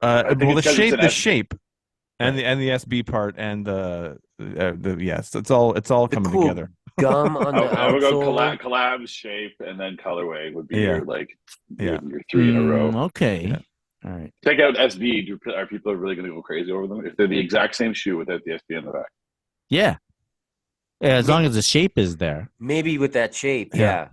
Well, the shape, and the SB part, and it's all coming together. Gum on the I would go outsole. collab, shape, and then colorway would be your your 3 in a row. Okay. Yeah. All right. Check out SB. Are people really going to go crazy over them if they're the exact same shoe without the SB in the back? Yeah. As long as the shape is there. Maybe with that shape. Yeah.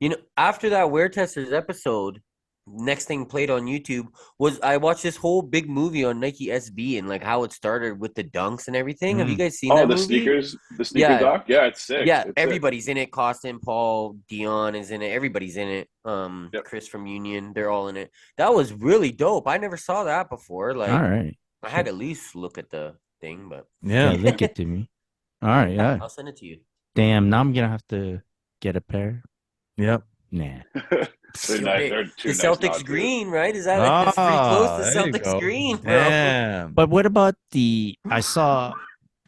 You know, after that Wear Testers episode, next thing played on YouTube was I watched this whole big movie on Nike SB and like how it started with the dunks and everything. Have you guys seen that movie? The sneaker doc? Yeah, it's sick. Yeah, it's everybody's in it. Costin, Paul, Dion is in it. Everybody's in it. Yep. Chris from Union, they're all in it. That was really dope. I never saw that before. Like, all right. I had to at least look at the thing, but link it to me. All right, yeah. I'll send it to you. Damn, now I'm gonna have to get a pair. Yep. Nah. They're nice. They're too The nice Celtics not to. green, right? Is that like that's pretty close to there you Celtics go. green, bro? Damn. But what about I saw,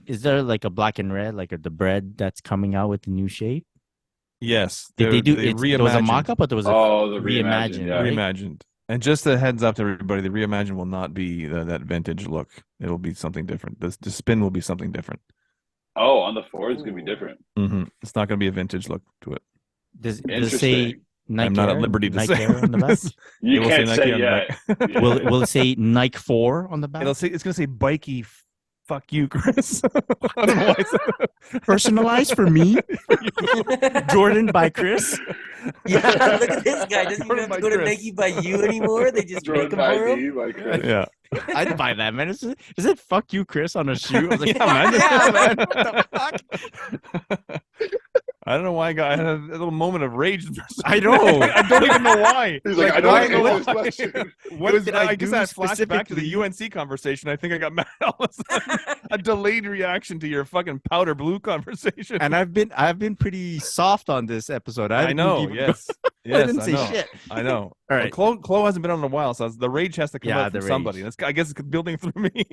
is there like a black and red, like the bread that's coming out with the new shape? Yes. Did they do they it? There was a mock up, or there was a the reimagined? yeah. Right? reimagined. And just a heads up to everybody, the reimagined will not be that vintage look. It'll be something different. The spin will be something different. Oh, on the 4 it's going to be different. Mm-hmm. It's not going to be a vintage look to it. Does it say Nike I'm not Air? at liberty to Nike say Air on the back? You It will can't say say Nike on the yet. back. Will it say Nike 4 on the back? It's going to say bikey. Fuck you, Chris. I don't know why it's Personalized for me. Jordan by Chris. Yeah, look at this guy. Doesn't even Jordan have to by go to Chris. Nike by you anymore. They just make them Jordan for him. ID by Chris. Yeah. I'd buy that, man. Is it fuck you, Chris, on a shoe? I was like, Yeah, man. yeah, man. What the fuck? I don't know why I had a little moment of rage. I know. I don't even know why. He's like, I why- don't know why- this question. What did I I guess do that flashed back to the specifically? UNC conversation. I think I got mad all of a sudden. A delayed reaction to your fucking powder blue conversation. And I've been pretty soft on this episode. I know. Yes. Yes. I didn't say know. shit. I know. All right. Well, Chloe hasn't been on in a while, so the rage has to come Yeah, out from the somebody. rage. I guess it's building through me.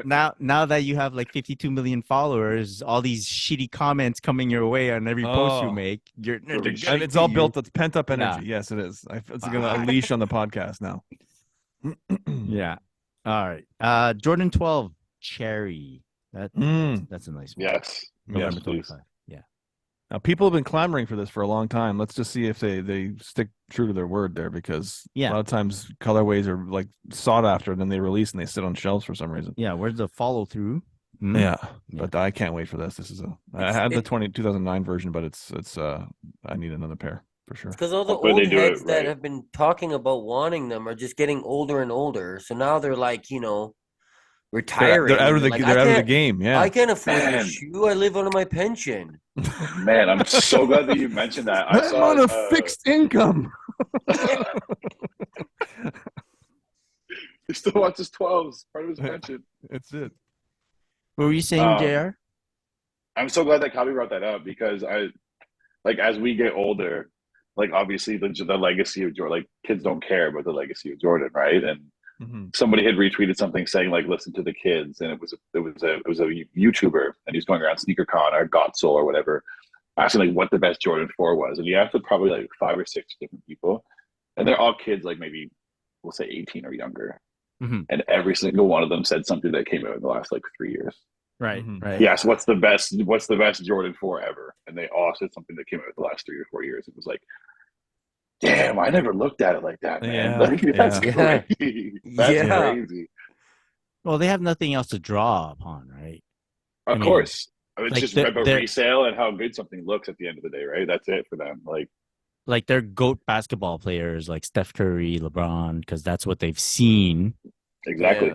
Now that you have like 52 million followers, all these shitty comments coming your way on every post you Oh. make, they're And getting And it's to all you. built. It's pent up Yeah. energy. Yes, it is. It's going to unleash on the podcast now. Yeah. All right. Jordan 12 cherry. That's a nice one. Yes. November Yes, 25. Yeah. Now, people have been clamoring for this for a long time. Let's just see if they stick true to their word there, because a lot of times colorways are like sought after, and then they release and they sit on shelves for some reason. Yeah, where's the follow through? Yeah, but I can't wait for this. I had the 2009 version, but it's I need another pair for sure. Because all the old heads that have been talking about wanting them are just getting older and older. So now they're like, retiring. They're out of the game. Yeah, I can't afford your shoe. I live on my pension. Man, I'm so glad that you mentioned that. I'm on a fixed income. He still wants his 12s, part of his pension. That's it. What were you saying, JR? I'm so glad that Kabi brought that up, because as we get older, like obviously the legacy of Jordan, like kids don't care about the legacy of Jordan, right? And somebody had retweeted something saying like, listen to the kids, and it was a YouTuber, and he's going around SneakerCon or Gottsel or whatever, asking like what the best Jordan 4 was, and he asked probably like 5 or 6 different people, and they're all kids like maybe we'll say 18 or younger, and every single one of them said something that came out in the last like 3 years. Right. Yes, what's the best Jordan 4 ever? And they all said something that came out in the last 3 or 4 years. It was like, damn, I never looked at it like that, man. That's crazy. That's crazy. Well, they have nothing else to draw upon, right? Of course. It's just about resale and how good something looks at the end of the day, right? That's it for them. Like they're GOAT basketball players like Steph Curry, LeBron, because that's what they've seen. Exactly. Yeah.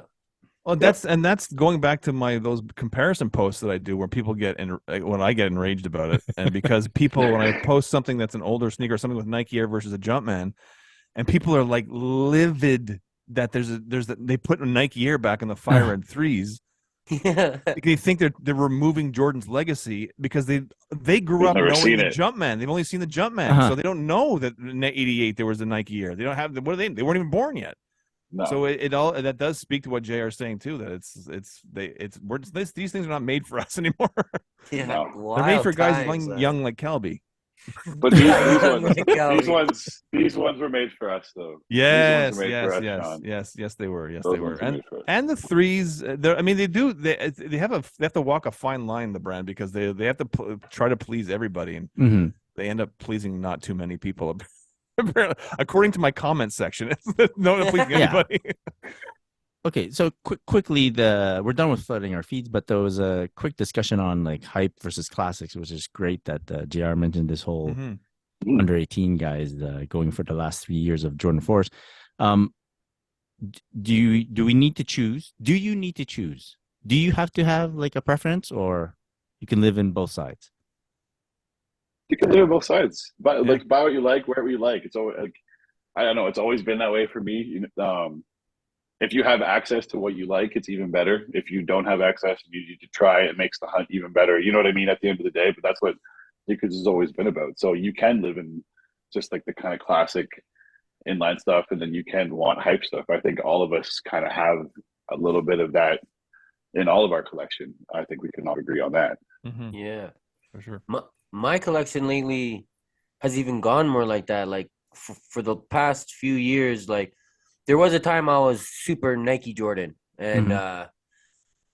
Well, that's going back to those comparison posts that I do, where people when I get enraged about it, and because people when I post something that's an older sneaker, something with Nike Air versus a Jumpman, and people are like livid that they put a Nike Air back in the Fire Red 3s. Yeah, they think they're removing Jordan's legacy because they grew up knowing the Jumpman. They've only seen the Jumpman, so they don't know that in '88 there was a Nike Air. They don't have they weren't even born yet. No. So it all that does speak to what JR is saying too, that these things are not made for us anymore. Yeah, no. They're made for guys young like Kelby. But these ones were made for us though. Yes, they were. Yes, they were. And the 3s, they have to walk a fine line, the brand, because they have to try to please everybody, and they end up pleasing not too many people. According to my comment section, no one pleasing anybody. Okay, so quickly, we're done with flooding our feeds, but there was a quick discussion on like hype versus classics, which is great that JR mentioned this whole under 18 guys going for the last 3 years of Jordan 4s. Do we need to choose? Do you need to choose? Do you have to have like a preference, or you can live in both sides? You can live on both sides. But buy what you like, wear what you like. It's always I don't know. It's always been that way for me. If you have access to what you like, it's even better. If you don't have access and you need to try, it makes the hunt even better. You know what I mean? At the end of the day, but that's what sneakers has always been about. So you can live in just like the kind of classic inline stuff, and then you can want hype stuff. I think all of us kind of have a little bit of that in all of our collection. I think we can all agree on that. Yeah, for sure. My collection lately has even gone more like that. Like for the past few years, like there was a time I was super Nike Jordan, and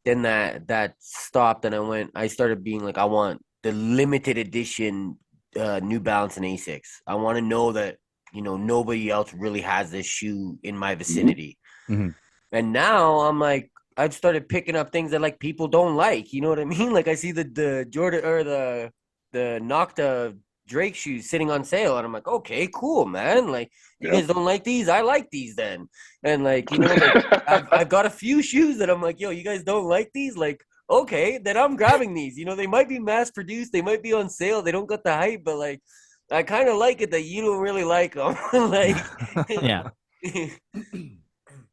then that stopped, and I started being like, I want the limited edition New Balance and Asics. I want to know that nobody else really has this shoe in my vicinity. And now I'm like, I've started picking up things that like people don't like. You know what I mean? Like I see the Jordan or the Nocta Drake shoes sitting on sale, and I'm like, okay, cool, man. Like you guys don't like these, I like these then. And like I've got a few shoes that I'm like, yo, you guys don't like these, like okay, then I'm grabbing these. They might be mass produced, they might be on sale, they don't got the hype, but like I kind of like it that you don't really like them. Like yeah.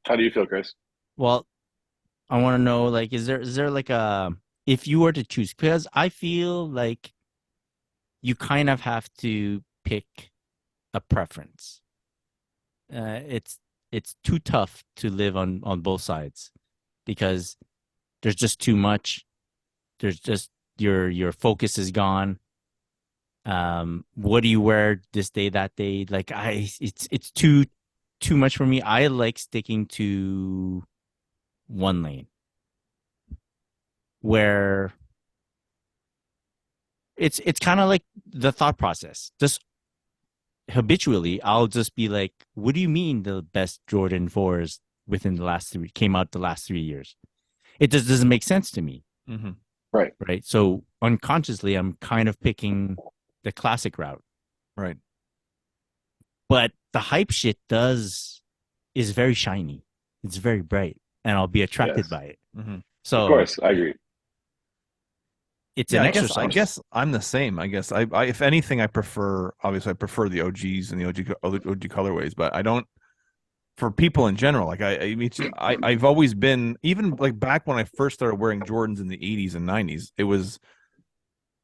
How do you feel, Chris? Well, I want to know, like, is there like if you were to choose, because I feel like you kind of have to pick a preference. It's too tough to live on both sides, because there's just too much. There's just your focus is gone. What do you wear this day, that day? Like it's too much for me. I like sticking to one lane. where it's kind of like the thought process. Just habitually, I'll just be like, "What do you mean the best Jordan 4s within the last three came out the last 3 years?" It just doesn't make sense to me. Mm-hmm. Right. So unconsciously, I'm kind of picking the classic route. Right. But the hype shit is very shiny. It's very bright, and I'll be attracted by it. Mm-hmm. So of course, I agree. It's an exercise. I guess I'm the same. I guess I if anything, I prefer the OGs and the OG colorways, but I don't. For people in general, like I've always been, even like back when I first started wearing Jordans in the 80s and 90s,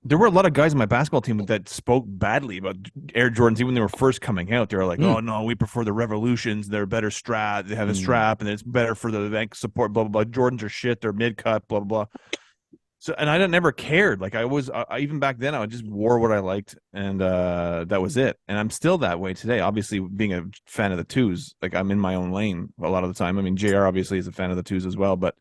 there were a lot of guys in my basketball team that spoke badly about Air Jordans even when they were first coming out. They were like, "Oh no, we prefer the Revolutions. They're better strap. They have a strap, and it's better for the bank support." Blah blah blah. Jordans are shit. They're mid cut. Blah blah blah. So, and I never cared. Like I even back then, I just wore what I liked, and that was it. And I'm still that way today. Obviously, being a fan of the twos, like I'm in my own lane a lot of the time. I mean, JR obviously is a fan of the twos as well, but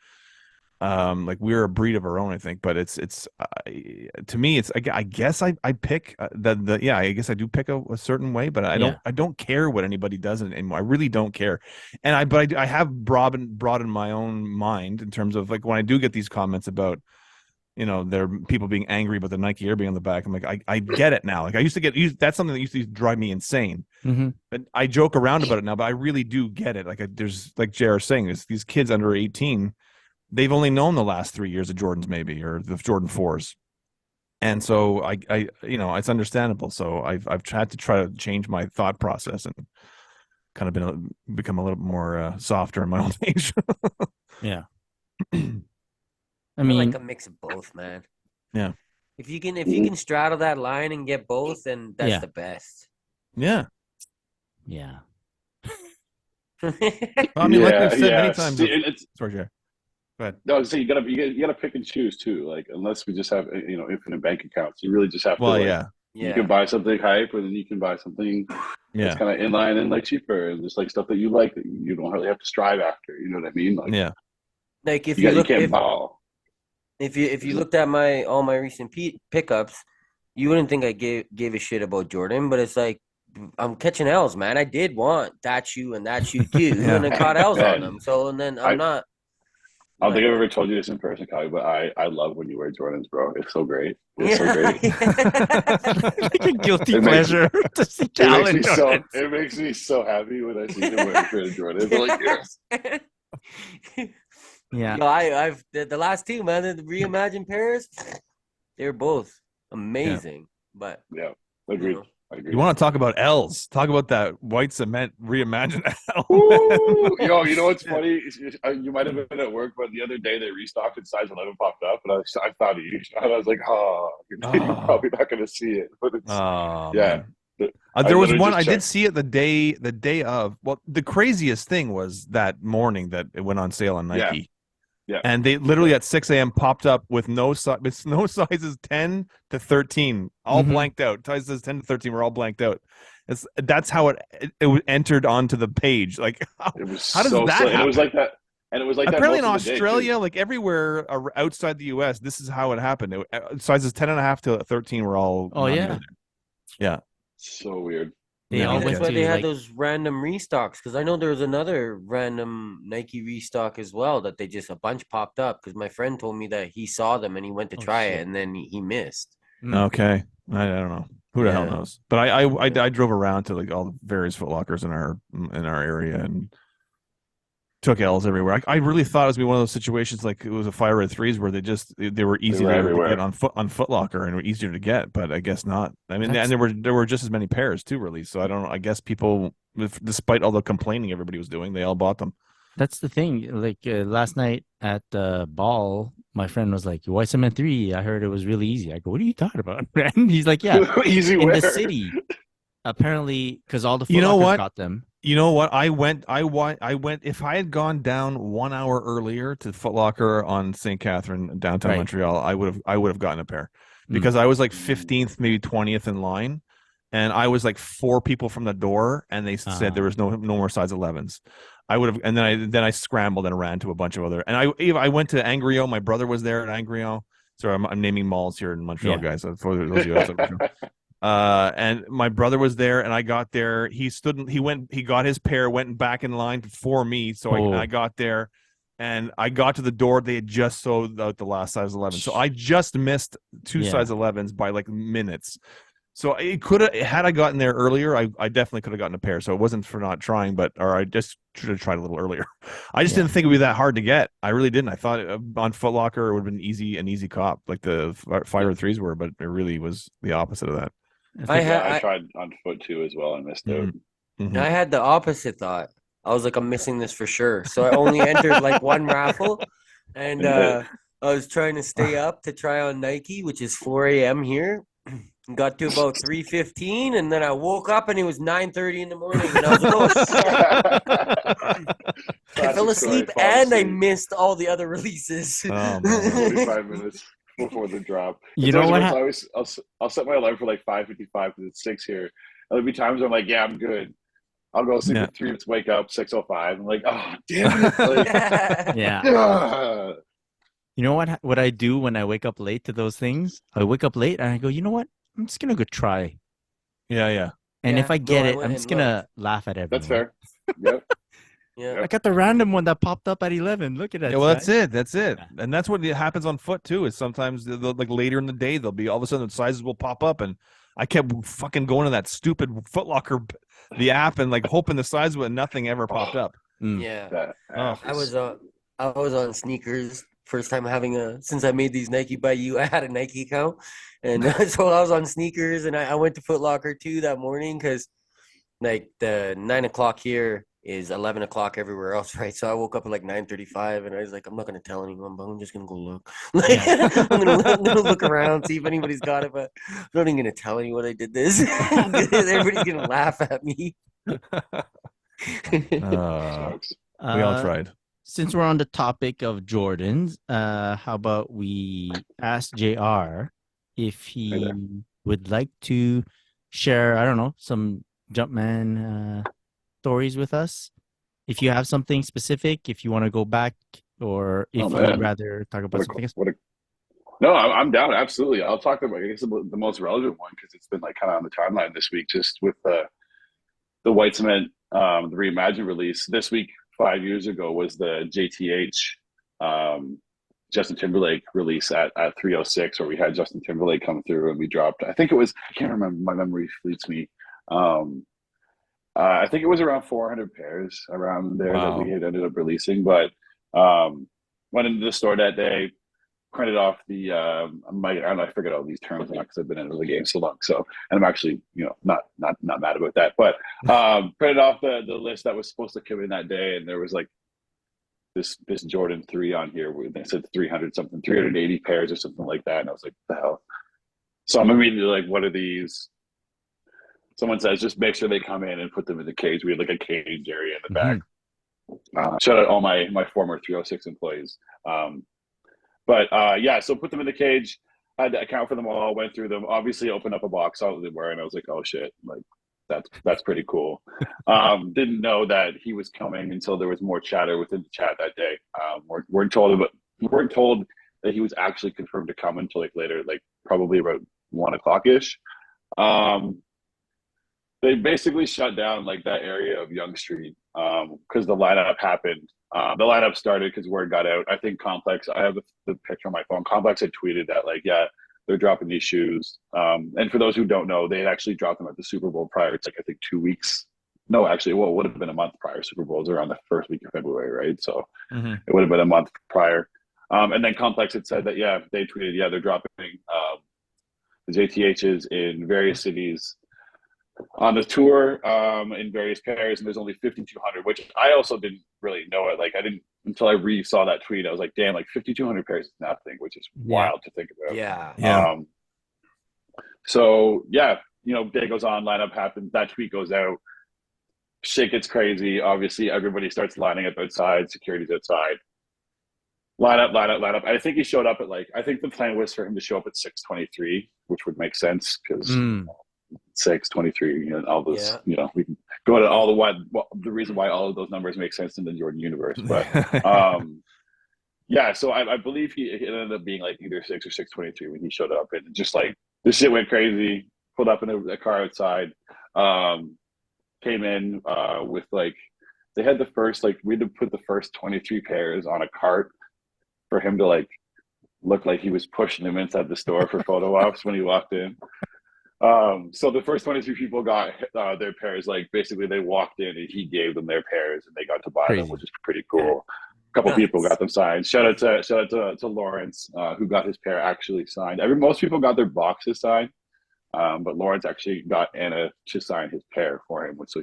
like we're a breed of our own, I think. But it's to me, it's I guess I pick I guess I do pick a certain way, but I don't care what anybody does anymore. I really don't care. And I have broadened my own mind in terms of like when I do get these comments about, you know, there are people being angry about the Nike Air being on the back. I'm like, I get it now. Like I used to get that's something that used to drive me insane. Mm-hmm. But I joke around about it now, but I really do get it. Like there's like JR saying, is these kids under 18, they've only known the last 3 years of Jordans maybe, or the Jordan 4s. And so I you know, it's understandable. So I've had to try to change my thought process and kind of become a little bit more softer in my own age. Yeah. I like a mix of both, man. Yeah. If you can straddle that line and get both, then that's the best. Yeah. Yeah. I mean, like we've said many times. Sorry, Jerry. Go ahead. No, I was saying you gotta pick and choose too. Like unless we just have, you know, infinite bank accounts, you really just have to. You can buy something hype, and then you can buy something that's kind of in line and like cheaper, and just like stuff that you like that you don't really have to strive after. You know what I mean? Like, like if you can't buy. If you looked at all my recent pickups, you wouldn't think I gave a shit about Jordan, but it's like I'm catching L's, man. I did want that shoe and that shoe too, and I caught L's on them. So and then I'm not. I don't think I've ever told you this in person, Kyle, but I love when you wear Jordans, bro. It's so great. It's so great. Like a guilty pleasure to see Cal in Jordans. It makes me so happy when I see him wearing Jordans. I'm like, yes. Yeah. No, I've the last two, man, the reimagined pairs, they were both amazing. But agreed. You know. You want to talk about L's? Talk about that white cement reimagined L. Yo, you know what's funny? You might have been at work, but the other day they restocked and size 11 popped up, and I thought of you. And I was like, you're probably not going to see it. But it's, man. There was one I did see it the day of. Well, the craziest thing was that morning that it went on sale on Nike. Yeah. And they literally at 6 a.m. popped up with no sizes 10 to 13, all blanked out. Sizes 10 to 13 were all blanked out. That's how it entered onto the page. Like, how does that happen? And it was like that. And it was like apparently that in Australia, like everywhere outside the U.S., this is how it happened. Sizes 10.5 to 13 were all. Oh yeah. Yeah. So weird. That's why they had those random restocks, because I know there was another random Nike restock as well that they just a bunch popped up, because my friend told me that he saw them and he went to try it and then he missed. Okay, I don't know who the hell knows, but I drove around to like all the various Foot Lockers in our area and took L's everywhere. I really thought it was gonna be one of those situations like it was a Fire Red 3s where they were easy to get on Foot Locker and were easier to get, but I guess not. I mean, and there were just as many pairs too released, so I don't know. I guess people, despite all the complaining everybody was doing, they all bought them. That's the thing. Like last night at the ball, my friend was like, "White Cement 3, I heard it was really easy." I go, "What are you talking about?" And he's like, "Yeah, easy in wear. the city." Apparently, because all the Foot Lockers got them. You know what? I went. If I had gone down 1 hour earlier to Foot Locker on St. Catherine, downtown Montreal, I would have gotten a pair because I was like 15th, maybe 20th in line, and I was like 4 people from the door, and they said there was no more size 11s. I would have, and then I scrambled and ran to a bunch of other, and I went to Angrio. My brother was there at Angrio. Sorry, I'm naming malls here in Montreal, guys. For those of you outside Montreal. And my brother was there, and I got there. He got his pair, went back in line for me. So I got there, and I got to the door. They had just sold out the last size 11. So I just missed 2 size 11s by like minutes. So it could have, had I gotten there earlier, I definitely could have gotten a pair. So it wasn't for not trying, or I just should have tried a little earlier. I just didn't think it would be that hard to get. I really didn't. I thought on Foot Locker it would have been an easy cop, like the 503s were, but it really was the opposite of that. I tried on foot too as well and missed out. Mm-hmm. I had the opposite thought. I was like, I'm missing this for sure. So I only entered like one raffle, and I was trying to stay up to try on Nike, which is 4 a.m. here. Got to about 3:15, and then I woke up and it was 9:30 in the morning, and I was like, "Oh, I fell asleep and I missed all the other releases." 45 minutes before the drop. You know what? I'll set my alarm for like 5:55 because it's 6 here. And there'll be times where I'm like, "Yeah, I'm good." I'll go sleep at 3 minutes, wake up 6:05. I'm like, "Oh, damn it!" Like, yeah. You know what I do when I wake up late to those things? I wake up late and I go, you know what? I'm just gonna go try. Yeah. And if I get it, I'm just gonna laugh at everyone. That's fair. Yep. Yeah. I got the random one that popped up at 11. Look at that. Yeah, well, that's it. Yeah. And that's what happens on foot too. Is sometimes like later in the day, they'll be all of a sudden the sizes will pop up, and I kept fucking going to that stupid Foot Locker, the app, and like hoping the size, but nothing ever popped up. Yeah. I was on sneakers. First time since I made these Nike by You, I had a Nike account, and so I was on sneakers, and I went to Foot Locker too that morning because like the 9 o'clock here is 11 o'clock everywhere else, right? So I woke up at like 9:35, and I was like, I'm not gonna tell anyone, but I'm just gonna go look. I'm gonna look around, see if anybody's got it, but I'm not even gonna tell anyone I did this. Everybody's gonna laugh at me. We all tried. Since we're on the topic of Jordans, how about we ask JR if he would like to share, I don't know, some Jumpman stories with us. If you have something specific, if you want to go back, or if you'd rather talk about something else. No, I'm down. Absolutely. I'll talk about, I guess, the most relevant one because it's been like kind of on the timeline this week, just with the White Cement, the Reimagined release. This week, 5 years ago, was the JTH Justin Timberlake release at 306, where we had Justin Timberlake come through and we dropped, I think it was, I can't remember, my memory fleets me. I think it was around 400 pairs around there that we had ended up releasing. But went into the store that day, printed off the I forget all these terms now because I've been into the game so long. So, and I'm actually, not mad about that. But printed off the list that was supposed to come in that day, and there was like this Jordan 3 on here where they said 380 pairs or something like that, and I was like, the hell. So I'm immediately like, what are these? Someone says, just make sure they come in and put them in the cage. We had like a cage area in the back. Shout out all my former 306 employees. So put them in the cage. I had to account for them all, went through them, obviously opened up a box, saw what they were, and I was like, oh shit, like that's pretty cool. Didn't know that he was coming until there was more chatter within the chat that day. Weren't told that he was actually confirmed to come until like later, like probably about 1 o'clock-ish. They basically shut down like that area of Yonge Street because the lineup happened. The lineup started because word got out. I think Complex, I have the picture on my phone. Complex had tweeted that like, yeah, they're dropping these shoes. And for those who don't know, they had actually dropped them at the Super Bowl prior. It's like, I think 2 weeks. No, actually, well, it would have been a month prior. Super Bowls around the first week of February, right? So it would have been a month prior. And then Complex had said that, yeah, they tweeted, yeah, they're dropping the JTHs in various cities on the tour in various pairs, and there's only 5,200, which I also didn't really know it. Like I didn't until I saw that tweet. I was like, damn, like 5,200 pairs is nothing, which is wild to think about. Yeah. So yeah, day goes on, lineup happens, that tweet goes out, shit gets crazy. Obviously, everybody starts lining up outside, security's outside. Line up. I think he showed up at I think the plan was for him to show up at 6:23, which would make sense because 6, 23, all those, Yeah. we can go to all the reason why all of those numbers make sense in the Jordan universe. But yeah, so I believe it ended up being like either 6 or 6:23 when he showed up, and just like the shit went crazy. Pulled up in a car outside, came in with like they had the first we had to put the first 23 pairs on a cart for him to like look like he was pushing them inside the store for photo ops when he walked in. So the first 23 people got their pairs. Like basically, they walked in and he gave them their pairs, and they got to buy them, which is pretty cool. A couple people got them signed. Shout out to Lawrence, who got his pair actually signed. Most people got their boxes signed, but Lawrence actually got Anna to sign his pair for him. So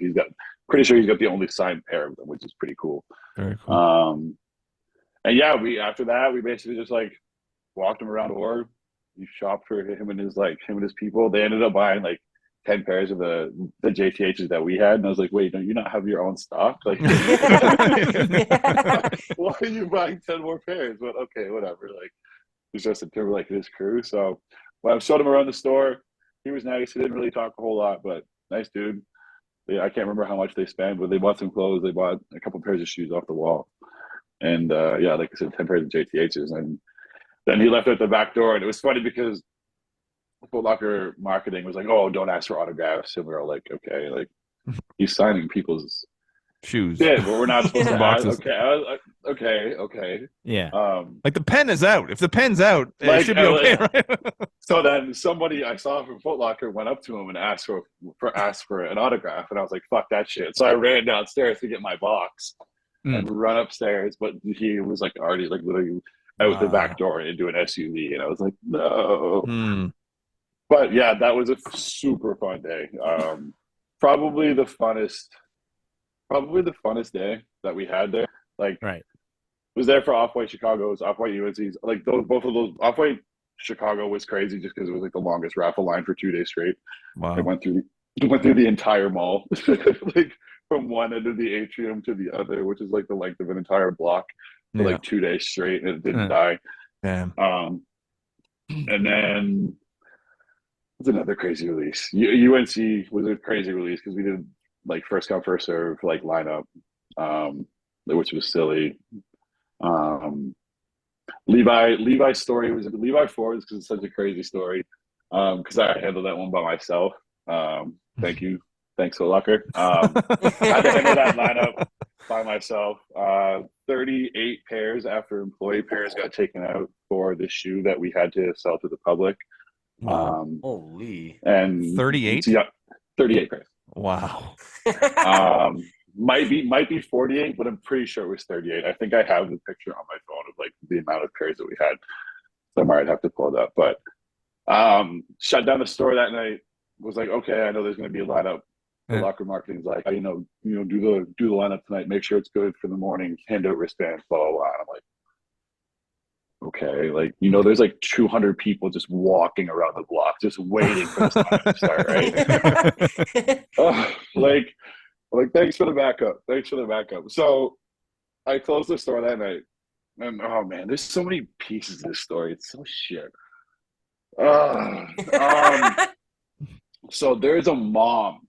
pretty sure he's got the only signed pair of them, which is pretty cool. Very cool. And yeah, after that we basically just like walked him around the org. We shopped for him and his people. They ended up buying like 10 pairs of the JTHs that we had, and I was like, wait, don't you not have your own stock? Like, why are you buying 10 more pairs? But okay, whatever. Like, it's Justin Timberlake and his crew. So when I showed him around the store, he was nice. He didn't really talk a whole lot, but nice dude. I can't remember how much they spent, but they bought some clothes. They bought a couple pairs of shoes off the wall, and yeah, like I said, 10 pairs of JTHs. And then he left out the back door, and it was funny because Foot Locker marketing was like, "Oh, don't ask for autographs," and we were like, "Okay, like he's signing people's shoes." Yeah, but we're not supposed to boxes. Okay. Yeah. Like the pen is out. If the pen's out, it should be okay, right? So then somebody I saw from Foot Locker went up to him and asked for an autograph, and I was like, "Fuck that shit!" So I ran downstairs to get my box and run upstairs, but he was like already like literally out the back door into an SUV, and I was like, "No." But yeah, that was a super fun day. Probably the funnest day that we had there. Like, right. Was there for Off-White Chicago's, Off-White UNC's. Like both of those. Off-White Chicago was crazy just because it was like the longest raffle line for 2 days straight. Wow. I went through the entire mall, like from one end of the atrium to the other, which is like the length of an entire block for like 2 days straight, and it didn't die. Damn. And then it's another crazy release. UNC was a crazy release because we did like first come first serve like lineup, which was silly. Levi's story was Levi Ford's because it's such a crazy story. Because I handled that one by myself. Thanks Foot Locker. I had to handle that lineup by myself. 38 pairs after employee pairs got taken out for the shoe that we had to sell to the public. Holy. And 38? Yeah, 38 pairs. Wow. Might be 48, but I'm pretty sure it was 38. I think I have the picture on my phone of like the amount of pairs that we had. So I might have to pull it up. But shut down the store that night. Was like, okay, I know there's going to be a lineup. The Locker marketing's like, do the lineup tonight. Make sure it's good for the morning. Hand out wristbands, blah blah blah. And I'm like, okay, like there's like 200 people just walking around the block, just waiting for this lineup to start, right? Like, thanks for the backup. So I closed the store that night, and oh man, there's so many pieces of this story. It's so shit. So there's a mom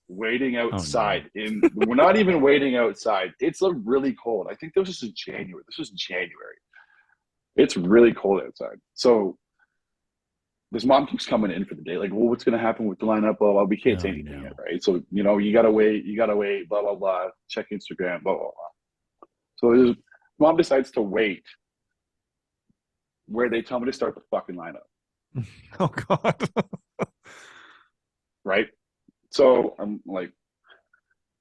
waiting outside. We're not even waiting outside. It's really cold. I think this was January. It's really cold outside. So this mom keeps coming in for the day. Like, well, what's going to happen with the lineup? Blah, blah. We can't say anything yet, right? So, you got to wait, blah, blah, blah. Check Instagram, blah, blah, blah. So this mom decides to wait where they tell me to start the fucking lineup. Oh, God. Right? So I'm like,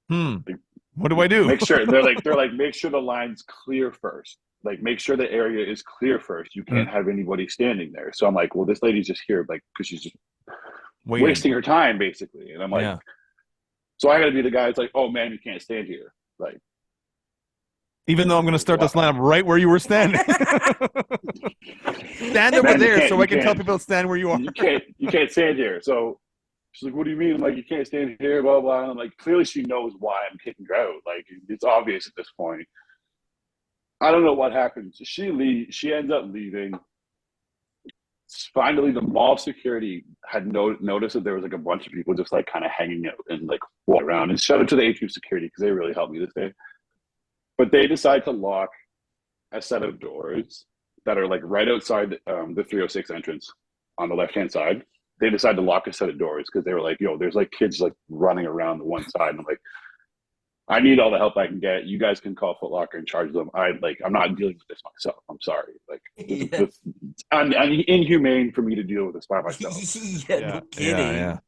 what do I do? Make sure they're like, make sure the line's clear first. Like, make sure the area is clear first. You can't have anybody standing there. So I'm like, well, this lady's just here, like, because she's just wasting her time, basically. And I'm like, so I got to be the guy that's like, oh man, you can't stand here. Like, even though I'm going to start this lineup right where you were standing. Stand over there so I can tell people to stand where you are. You can't stand here. So she's like, what do you mean? I'm like, you can't stand here, blah, blah. And I'm like, clearly she knows why I'm kicking her out. Like, it's obvious at this point. I don't know what happens. She ends up leaving. finally the mall security had noticed that there was like a bunch of people just like kind of hanging out and like walking around. And shout out to the A2 security because they really helped me this day. But they decide to lock a set of doors that are like right outside the 306 entrance on the left hand side. They decided to lock a set of doors because they were like, yo, there's like kids like running around the one side. And I'm like, I need all the help I can get. You guys can call Foot Locker and charge them. I'm not dealing with this myself. I'm sorry. Like, it's inhumane for me to deal with this by myself. No kidding. Yeah.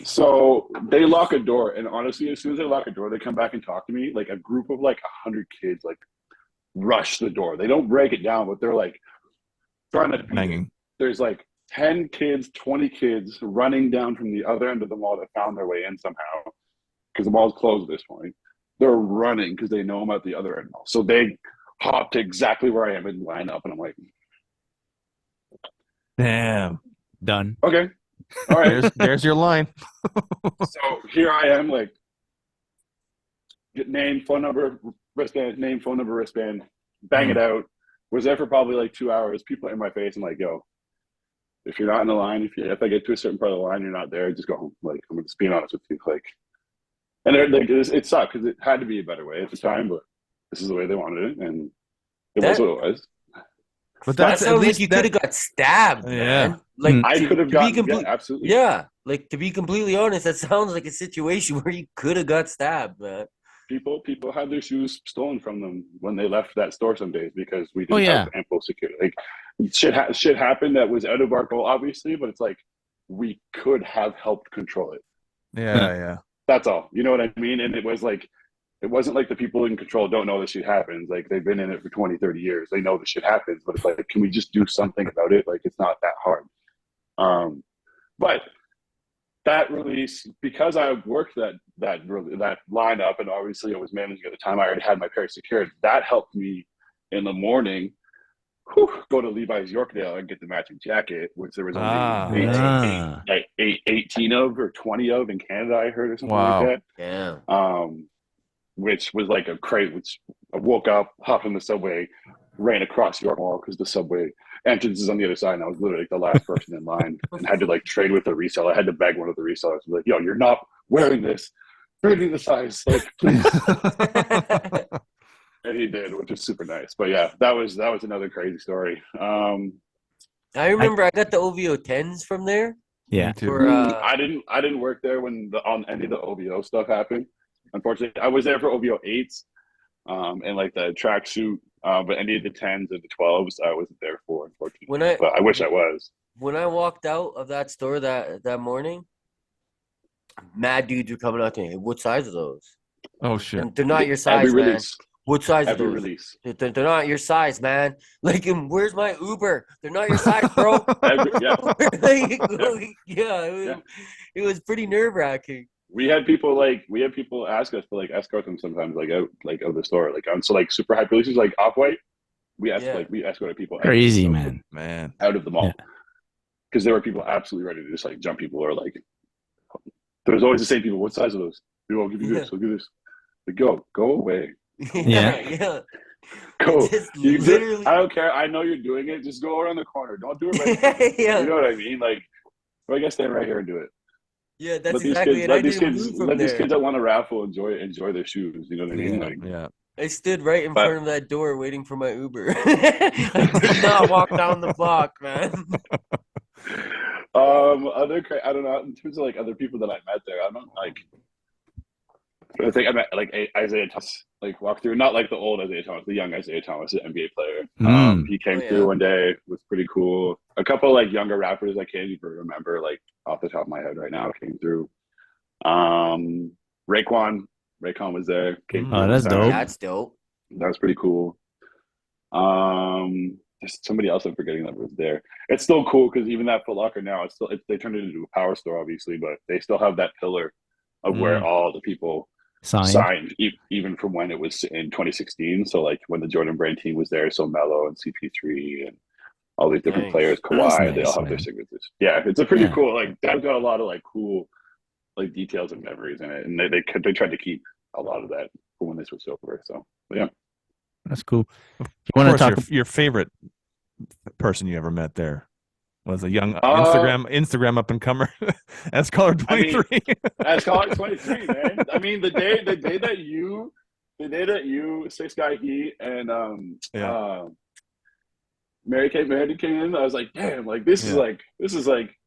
So they lock a door, and honestly, as soon as they lock a door, they come back and talk to me. Like a group of like 100 kids like rush the door. They don't break it down, but they're like trying to hanging. There's like 10 kids, 20 kids running down from the other end of the mall that found their way in somehow because the mall's closed at this point. They're running because they know I'm at the other end. So they hop to exactly where I am and line up, and I'm like, damn, done. Okay, all right. There's your line. So here I am, like, get name, phone number, wristband, bang it out. Was there for probably like 2 hours. People in my face. I'm like, yo, if you're not in the line, if I get to a certain part of the line, you're not there, just go home. Like, I'm just being honest with you. Like, and like, it sucked because it had to be a better way at the time, but this is the way they wanted it, and it was what it was. But that sounds like you could have got stabbed, man. Like I could have gotten, absolutely. Yeah, like to be completely honest, that sounds like a situation where you could have got stabbed, man. People had their shoes stolen from them when they left that store some days because we didn't have ample security. Like shit happened that was out of our goal, obviously, but it's like we could have helped control it. Yeah. That's all. You know what I mean? And it wasn't like the people in control don't know this shit happens. Like they've been in it for 20, 30 years. They know this shit happens, but it's like, can we just do something about it? Like it's not that hard. But that release, because I worked that lineup, and obviously I was managing at the time, I already had my pair secured. That helped me in the morning go to Levi's Yorkdale and get the matching jacket, which there was only 18 of or 20 of in Canada, I heard, or something like that. Yeah. Which was like a crate, which I woke up, hopped on the subway, ran across York Mall because the subway entrance is on the other side, and I was literally like the last person in line and had to like trade with the reseller. I had to beg one of the resellers, like, yo, you're not wearing this. Trade me the size, like, please. And he did, which is super nice. But yeah, that was another crazy story. I remember I got the OVO 10s from there. Yeah. I didn't work there when on any of the OVO stuff happened. Unfortunately, I was there for OVO 8s and like the tracksuit, but any of the 10s or the 12s I wasn't there for, unfortunately. But I wish I was. When I walked out of that store that morning, mad dudes were coming up to me. What size are those? Oh shit! And they're not your size, man. Release. What size Every are those? Release. They're not your size, man. Like, where's my Uber? They're not your size, bro. It was pretty nerve wracking. We had people ask us to like escort them sometimes, like out of the store, like on super high releases, like Off-White. We escorted people. Crazy, man, out of the mall because there were people absolutely ready to just like jump people, or like there was always the same people. What size are those? We'll give you this. We'll give this. Like, go away. Yeah. Go. I don't care. I know you're doing it. Just go around the corner. Don't do it right now. You know what I mean? Like, I guess stand right here and do it. Yeah, that's exactly it. Let these kids that want to raffle enjoy their shoes. You know what I mean? Like, yeah. I stood right in front of that door waiting for my Uber. I did not walk down the block, man. I don't know. In terms of like other people that I met there, I don't like. I think I met like Isaiah Thomas, like walk through, not like the old Isaiah Thomas, the young Isaiah Thomas, the NBA player. He came through one day, was pretty cool. A couple like younger rappers I can't even remember, like off the top of my head right now, came through. Raekwon was there. Oh, that's dope. That's dope. That was pretty cool. There's somebody else I'm forgetting that was there. It's still cool because even that Foot Locker now, they turned it into a power store, obviously, but they still have that pillar of where all the people signed, even from when it was in 2016. So like when the Jordan Brand team was there, so Melo and CP3 and all these different players, Kawhi, they all have their signatures. Yeah, it's a pretty cool. Like that's got a lot of like cool like details and memories in it, and they tried to keep a lot of that for when they switched over. So yeah, that's cool. You want to talk your favorite person you ever met there? Was a young Instagram up and comer, as color 23. As color 23, man. I mean, the day that you, Six Guy Heat, and Mary Kate Mandy came in, I was like, damn, like this is like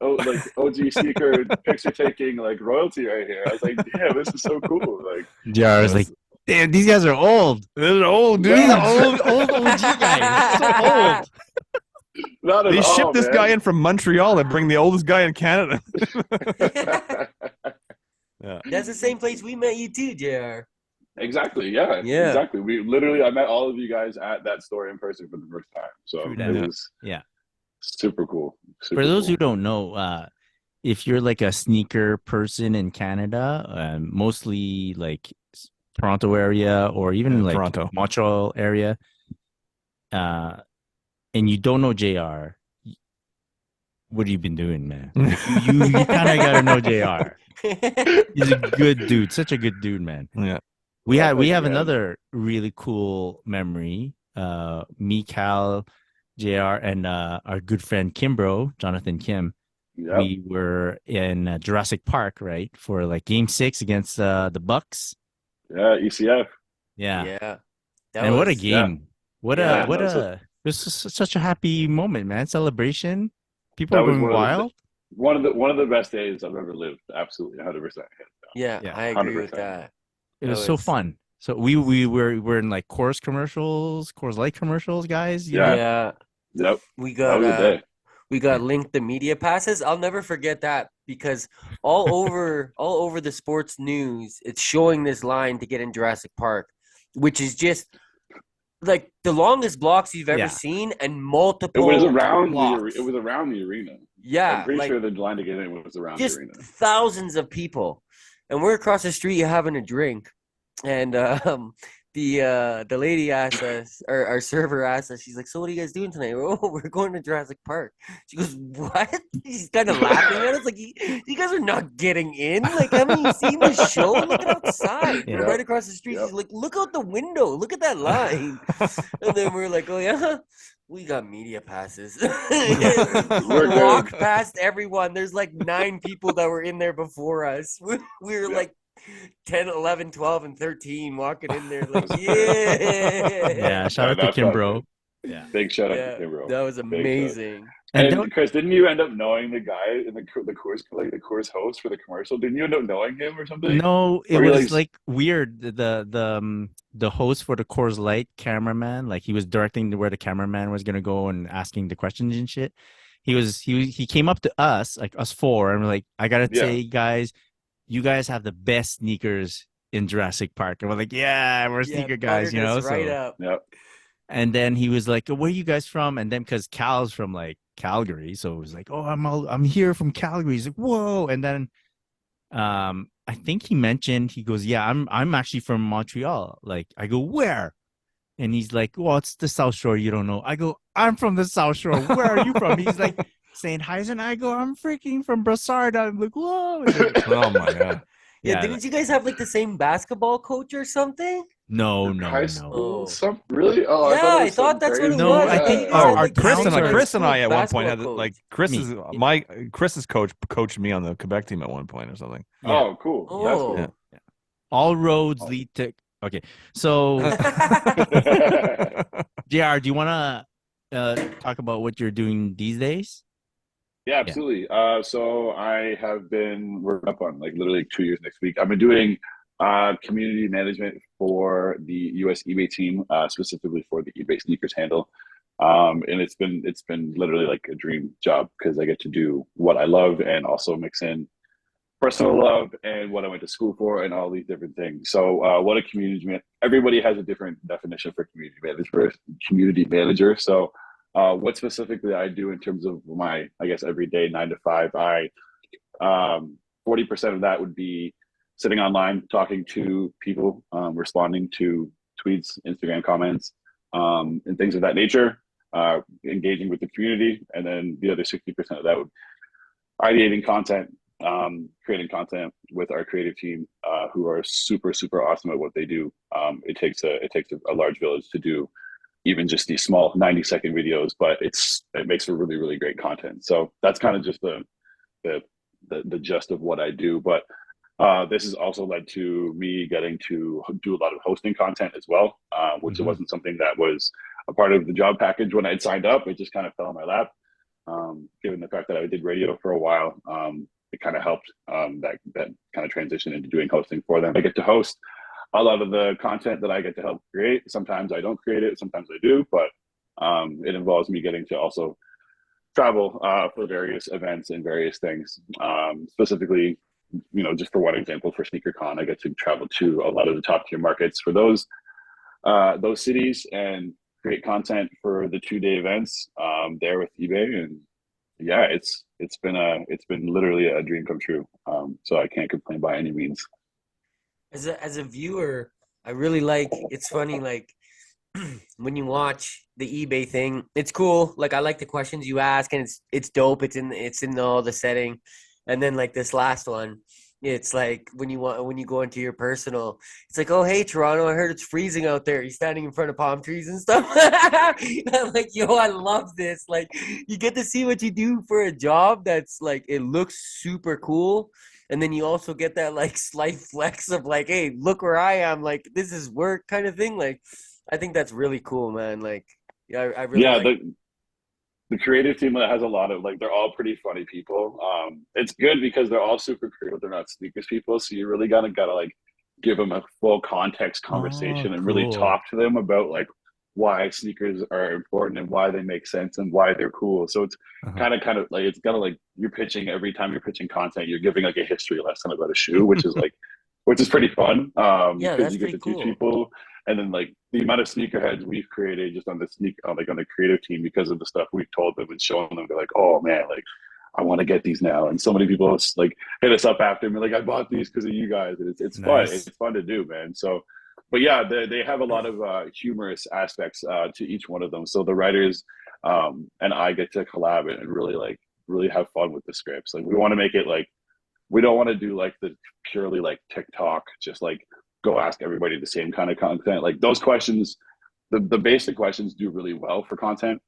OG sneaker picture taking like royalty right here. I was like, damn, this is so cool. Like, JR was like, damn, these guys are old. They're old, dude. These are old OG guys. So old. They ship this guy in from Montreal and bring the oldest guy in Canada. That's the same place we met you too, JR. Exactly. Yeah. Exactly. I met all of you guys at that store in person for the first time. So it was super cool. For those who don't know, if you're like a sneaker person in Canada, mostly like Toronto area or even like Toronto, Montreal area, and you don't know JR, what have you been doing, man? Like, you kind of gotta know JR. He's a good dude, such a good dude, man. Yeah. We have another really cool memory. Me, Cal, JR, and our good friend Kimbro, Jonathan Kim. Yep. We were in Jurassic Park, right, for like Game 6 against the Bucks. Yeah, ECF. Yeah. And what a game! It was such a happy moment, man. Celebration. People are going wild. One of the best days I've ever lived. Absolutely, 100%. Yeah, I agree 100%. With that. It was so fun. So we were in like Coors commercials, Coors Light commercials, guys. Yeah. Yep. We got linked the media passes. I'll never forget that because all over the sports news, it's showing this line to get in Jurassic Park, which is just like the longest blocks you've ever seen, and multiple. It was around the arena. Yeah, I'm pretty sure the line to get in was around the arena. Thousands of people, and we're across the street having a drink, and the lady asked us, or our server asked us, she's like, "So what are you guys doing tonight?" Oh, we're going to Jurassic Park. She goes, "What?" She's kind of laughing at us, like, "You guys are not getting in. Like, haven't you seen the show? Look outside. We're right across the street." She's like, "Look out the window. Look at that line." And then we're like, "Oh yeah, we got media passes." We walked past everyone. There's like 9 people that were in there before us. We were like 10, 11, 12, and 13 walking in there like, yeah. Shout out to Kimbro. Yeah. Big shout out to Kimbro. That was amazing. And Chris, didn't you end up knowing the guy in the Coors, like the Coors host for the commercial? Didn't you end up knowing him or something? No, it was like weird. The host for the Coors Light cameraman, like he was directing where the cameraman was gonna go and asking the questions and shit. He came up to us, like us 4, and we're like, I gotta say, guys, you guys have the best sneakers in Jurassic Park. And we're like, yeah, we're sneaker guys, you know. Right up. Yep. And then he was like, where are you guys from? And then because Cal's from like Calgary, so it was like, oh, I'm here from Calgary. He's like, whoa. And then I think he mentioned, he goes, yeah, I'm actually from Montreal. Like, I go, where? And he's like, well, it's the South Shore. You don't know. I go, I'm from the South Shore. Where are you from? He's like, St. Hyacin. And I go, I'm freaking from Brossard. I'm like, whoa. Like, oh my God. Yeah, didn't you guys have like the same basketball coach or something? No. Really? Oh, yeah, I thought that's what it was. No, I think Chris and I at one point had like Chris's coach coached me on the Quebec team at one point or something. Yeah. Oh, cool. Oh. That's cool. Yeah. All roads lead to. Okay, so JR, do you want to talk about what you're doing these days? Yeah, absolutely. So I have been working up on like literally 2 years next week. I've been doing community management for the US eBay team, specifically for the eBay sneakers handle. And it's been literally like a dream job because I get to do what I love and also mix in personal love and what I went to school for and all these different things. So what a everybody has a different definition for community manager. So what specifically I do in terms of my, I guess, everyday 9 to 5, 40% of that would be sitting online, talking to people, responding to tweets, Instagram comments, and things of that nature, engaging with the community. And then the other 60% of that would ideating content, creating content with our creative team, who are super, super awesome at what they do. It takes a large village to do even just these small 90-second videos, but it makes for really, really great content. So that's kind of just the gist of what I do. But this has also led to me getting to do a lot of hosting content as well, which it wasn't something that was a part of the job package when I'd signed up. It just kind of fell in my lap. Given the fact that I did radio for a while, it kind of helped that kind of transition into doing hosting for them. I get to host a lot of the content that I get to help create. Sometimes I don't create it, sometimes I do, but it involves me getting to also travel for various events and various things. Specifically, just for one example, for SneakerCon, I get to travel to a lot of the top tier markets for those cities and create content for the 2-day events there with eBay. And yeah, it's been literally a dream come true. So I can't complain by any means. As a viewer, I really like, it's funny, like when you watch the eBay thing, it's cool. Like I like the questions you ask, and it's dope. It's in all the setting. And then like this last one, it's like when you go into your personal, it's like, oh hey Toronto, I heard it's freezing out there. You're standing in front of palm trees and stuff. I'm like, yo, I love this. Like you get to see what you do for a job that's like, it looks super cool. And then you also get that like slight flex of like, hey, look where I am. Like this is work kind of thing. Like I think that's really cool, man. Like yeah, I really like the creative team that has a lot of they're all pretty funny people. It's good because they're all super creative. They're not sneakers people, so you really gotta like give them a full context conversation and really talk to them about like why sneakers are important and why they make sense and why they're cool. So it's kind of like, it's kind of like you're pitching, every time you're pitching content, you're giving like a history lesson about a shoe, which is pretty fun. Yeah, because that's you get to pretty teach cool. people. And then like the amount of sneakerheads we've created just on the on the creative team because of the stuff we've told them and shown them, they're like, oh man, like I want to get these now. And so many people like hit us up after me, like I bought these because of you guys. And it's fun. It's fun to do, man. So, but yeah, they have a lot of humorous aspects to each one of them. So the writers and I get to collab and really have fun with the scripts. Like we want to make it like, we don't want to do like the purely like TikTok, just like go ask everybody the same kind of content. Like those questions, the basic questions do really well for content.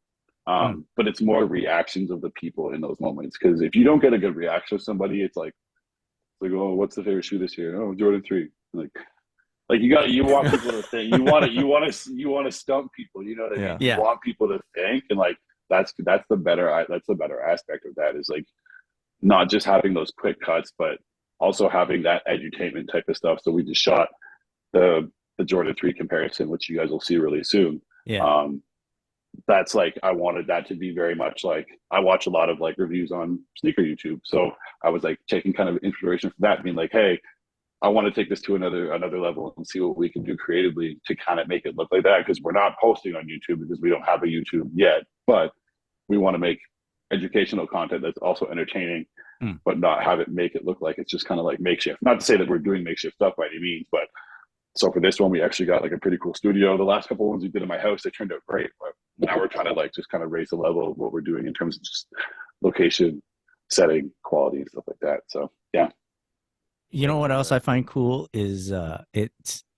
But it's more reactions of the people in those moments. Because if you don't get a good reaction of somebody, it's like, oh, what's the favorite shoe this year? Oh, Jordan 3. Like you want people to think. You want to stump people. You know what I mean? Yeah. You want people to think, and like that's the better aspect of that, is like not just having those quick cuts, but also having that edutainment type of stuff. So we just shot the Jordan 3 comparison, which you guys will see really soon. Yeah. That's like, I wanted that to be very much like, I watch a lot of like reviews on sneaker YouTube. So I was like taking kind of inspiration from that, being like, hey, I want to take this to another level and see what we can do creatively to kind of make it look like that. Because we're not posting on YouTube because we don't have a YouTube yet, but we want to make educational content that's also entertaining, but not have it make it look like it's just kind of like makeshift. Not to say that we're doing makeshift stuff by any means, but so for this one, we actually got like a pretty cool studio. The last couple of ones we did in my house, they turned out great, but now we're trying to like just kind of raise the level of what we're doing in terms of just location, setting, quality, and stuff like that. So yeah. You know what else I find cool is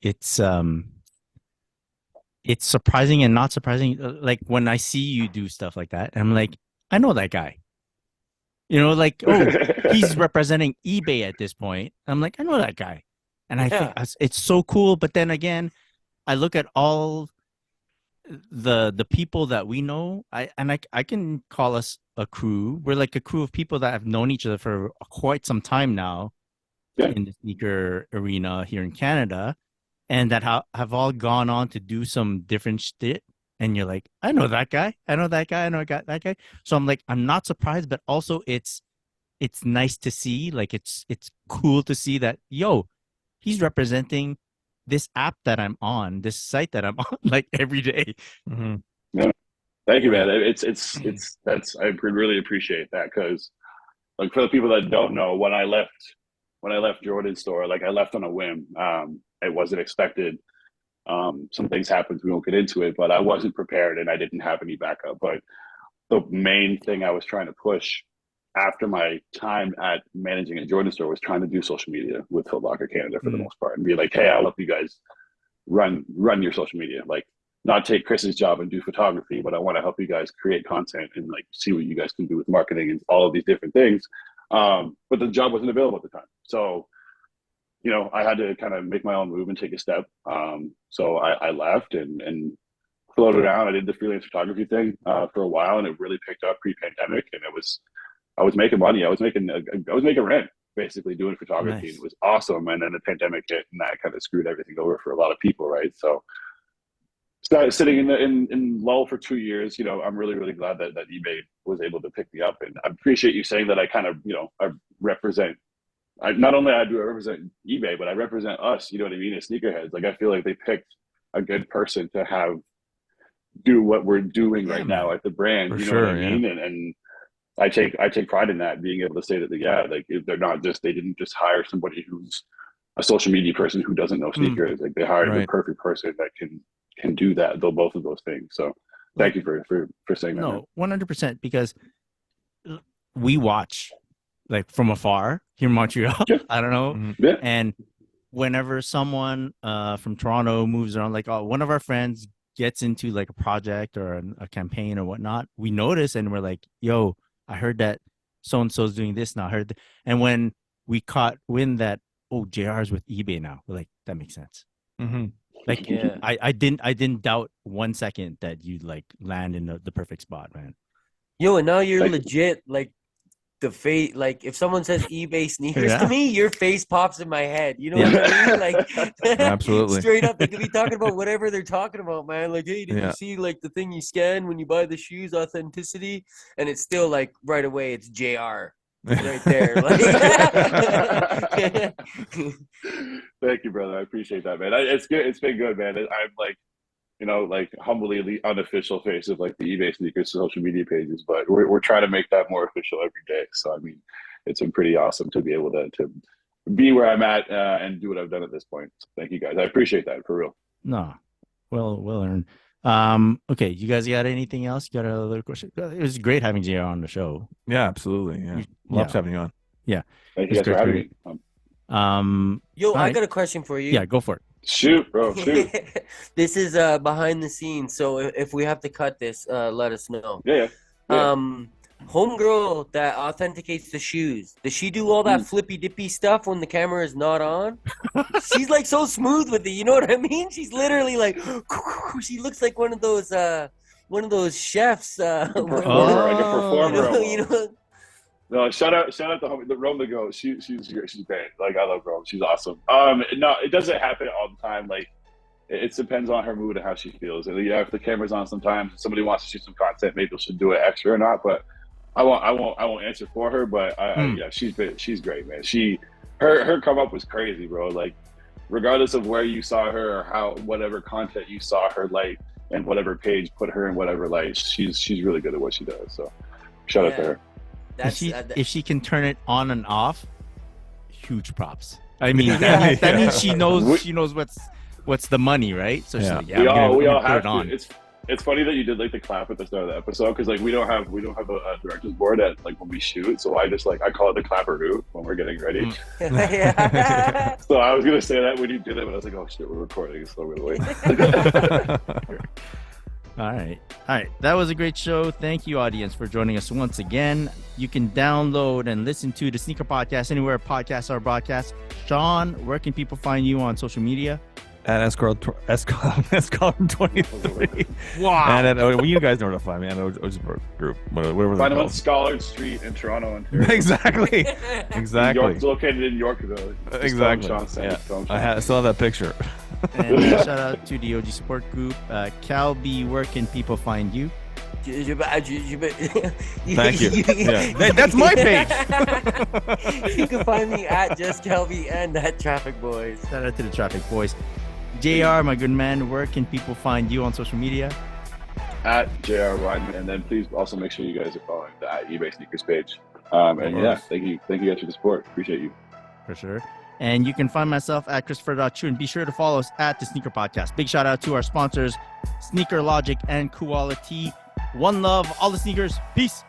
it's surprising and not surprising. Like when I see you do stuff like that, I'm like, I know that guy. You know, like, oh, he's representing eBay at this point. I'm like, I know that guy. And I think it's so cool. But then again, I look at all the people that we know. I can call us a crew. We're like a crew of people that have known each other for quite some time now in the sneaker arena here in Canada, and that have all gone on to do some different shit. And you're like, I know that guy. I know that guy. I know that guy. So I'm like, I'm not surprised, but also it's nice to see. Like it's cool to see that, yo, he's representing this app that I'm on, this site that I'm on, like every day. Mm-hmm. Yeah. Thank you, man. That's I really appreciate that, because like for the people that don't know, when I left Jordan's store, like I left on a whim. It wasn't expected. Some things happened. We won't get into it, but I wasn't prepared and I didn't have any backup. But the main thing I was trying to push after my time at managing a Jordan store was trying to do social media with Foot Locker Canada for the most part, and be like, hey, I'll help you guys run your social media. Like, not take Chris's job and do photography, but I want to help you guys create content and like see what you guys can do with marketing and all of these different things. But the job wasn't available at the time. So, you know, I had to kind of make my own move and take a step. So I left and floated around. I did the freelance photography thing for a while, and it really picked up pre-pandemic. And I was making money. I was making rent basically doing photography. Nice. It was awesome. And then the pandemic hit, and that kind of screwed everything over for a lot of people, right? So started sitting in lull for 2 years. You know, I'm really, really glad that eBay was able to pick me up. And I appreciate you saying that I kind of, you know, I represent not only I represent eBay, but I represent us, you know what I mean, as sneakerheads. Like, I feel like they picked a good person to do what we're doing right now at the brand. For you know what I mean? And I take pride in that, being able to say that, like, they're not just, they didn't just hire somebody who's a social media person who doesn't know sneakers. Like, they hired the perfect person that can do that, though, both of those things. So thank you for saying that. No, 100%, because we watch like from afar here in Montreal. I don't know. Yeah. And whenever someone from Toronto moves around, like one of our friends gets into like a project or a campaign or whatnot, we notice and we're like, yo, I heard that so-and-so's doing this now. And when we caught wind that, oh, JR's with eBay now, we're like, that makes sense. Mm-hmm. Like, yeah. I didn't doubt 1 second that you'd like land in the perfect spot, man. Yo, and now you're legit, like, the face, like, if someone says eBay sneakers to me, your face pops in my head. You know what I mean? Like, absolutely. Straight up, they could be talking about whatever they're talking about, man. Like, hey, did you see like the thing you scan when you buy the shoes, authenticity? And it's still like right away, it's JR. Right there. Like, thank you, brother. I appreciate that, man. It's good. It's been good, man. I'm like, you know, like humbly the unofficial face of like the eBay sneakers social media pages, but we're trying to make that more official every day. So I mean, it's been pretty awesome to be able to be where I'm at and do what I've done at this point. So thank you, guys. I appreciate that, for real. No, well earned. Okay, you guys got anything else? You got another question? It was great having JR on the show. Yeah, absolutely. Yeah, loves having you on. Yeah, thank you guys for having me. Yo, I got a question for you. Yeah, go for it. Shoot, bro, shoot. This is behind the scenes, so if we have to cut this, let us know. Yeah. Homegirl that authenticates the shoes, does she do all that flippy dippy stuff when the camera is not on? She's like so smooth with it, you know what I mean? She's literally like, she looks like one of those chefs. Like a performer. You know. No, shout out the Rome to go. She's great. Like, I love Rome. She's awesome. No, it doesn't happen all the time. Like, it depends on her mood and how she feels. And if the camera's on, sometimes if somebody wants to shoot some content, maybe she'll do it extra or not. But I won't answer for her. But yeah, she's great, man. Her come up was crazy, bro. Like, regardless of where you saw her or whatever content you saw her like, and whatever page put her in whatever light, she's really good at what she does. So shout out to her. If she can turn it on and off, huge props. I mean, that means she knows what's the money, right? So we all have to. It's funny that you did like the clap at the start of the episode, because like we don't have a director's board at like when we shoot, so I call it the clapperoo when we're getting ready. So I was gonna say that when you did it, but I was like, oh shit, we're recording, so we're gonna wait. All right. That was a great show. Thank you, audience, for joining us once again. You can download and listen to the Sneaker Podcast anywhere podcasts are broadcast. Sean, where can people find you on social media? At Escalon23. Wow. And you guys know where to find me. And Ojibur Group. Whatever find them on Scholar Street in Toronto, Ontario. Exactly. It's located in Yorkville. Exactly. I still have that picture. And shout out to the OG support group. Calby, where can people find you? Thank you. Yeah. That's my page. You can find me at Just Calby and at Traffic Boys. Shout out to the Traffic Boys. JR, my good man, where can people find you on social media? At JR Wideman, and then please also make sure you guys are following the eBay sneakers page. And yeah, thank you guys for the support. Appreciate you. For sure. And you can find myself at Christopher.Chu, and be sure to follow us at the Sneaker Podcast. Big shout out to our sponsors, Sneaker Logic and Quality. One love, all the sneakers. Peace.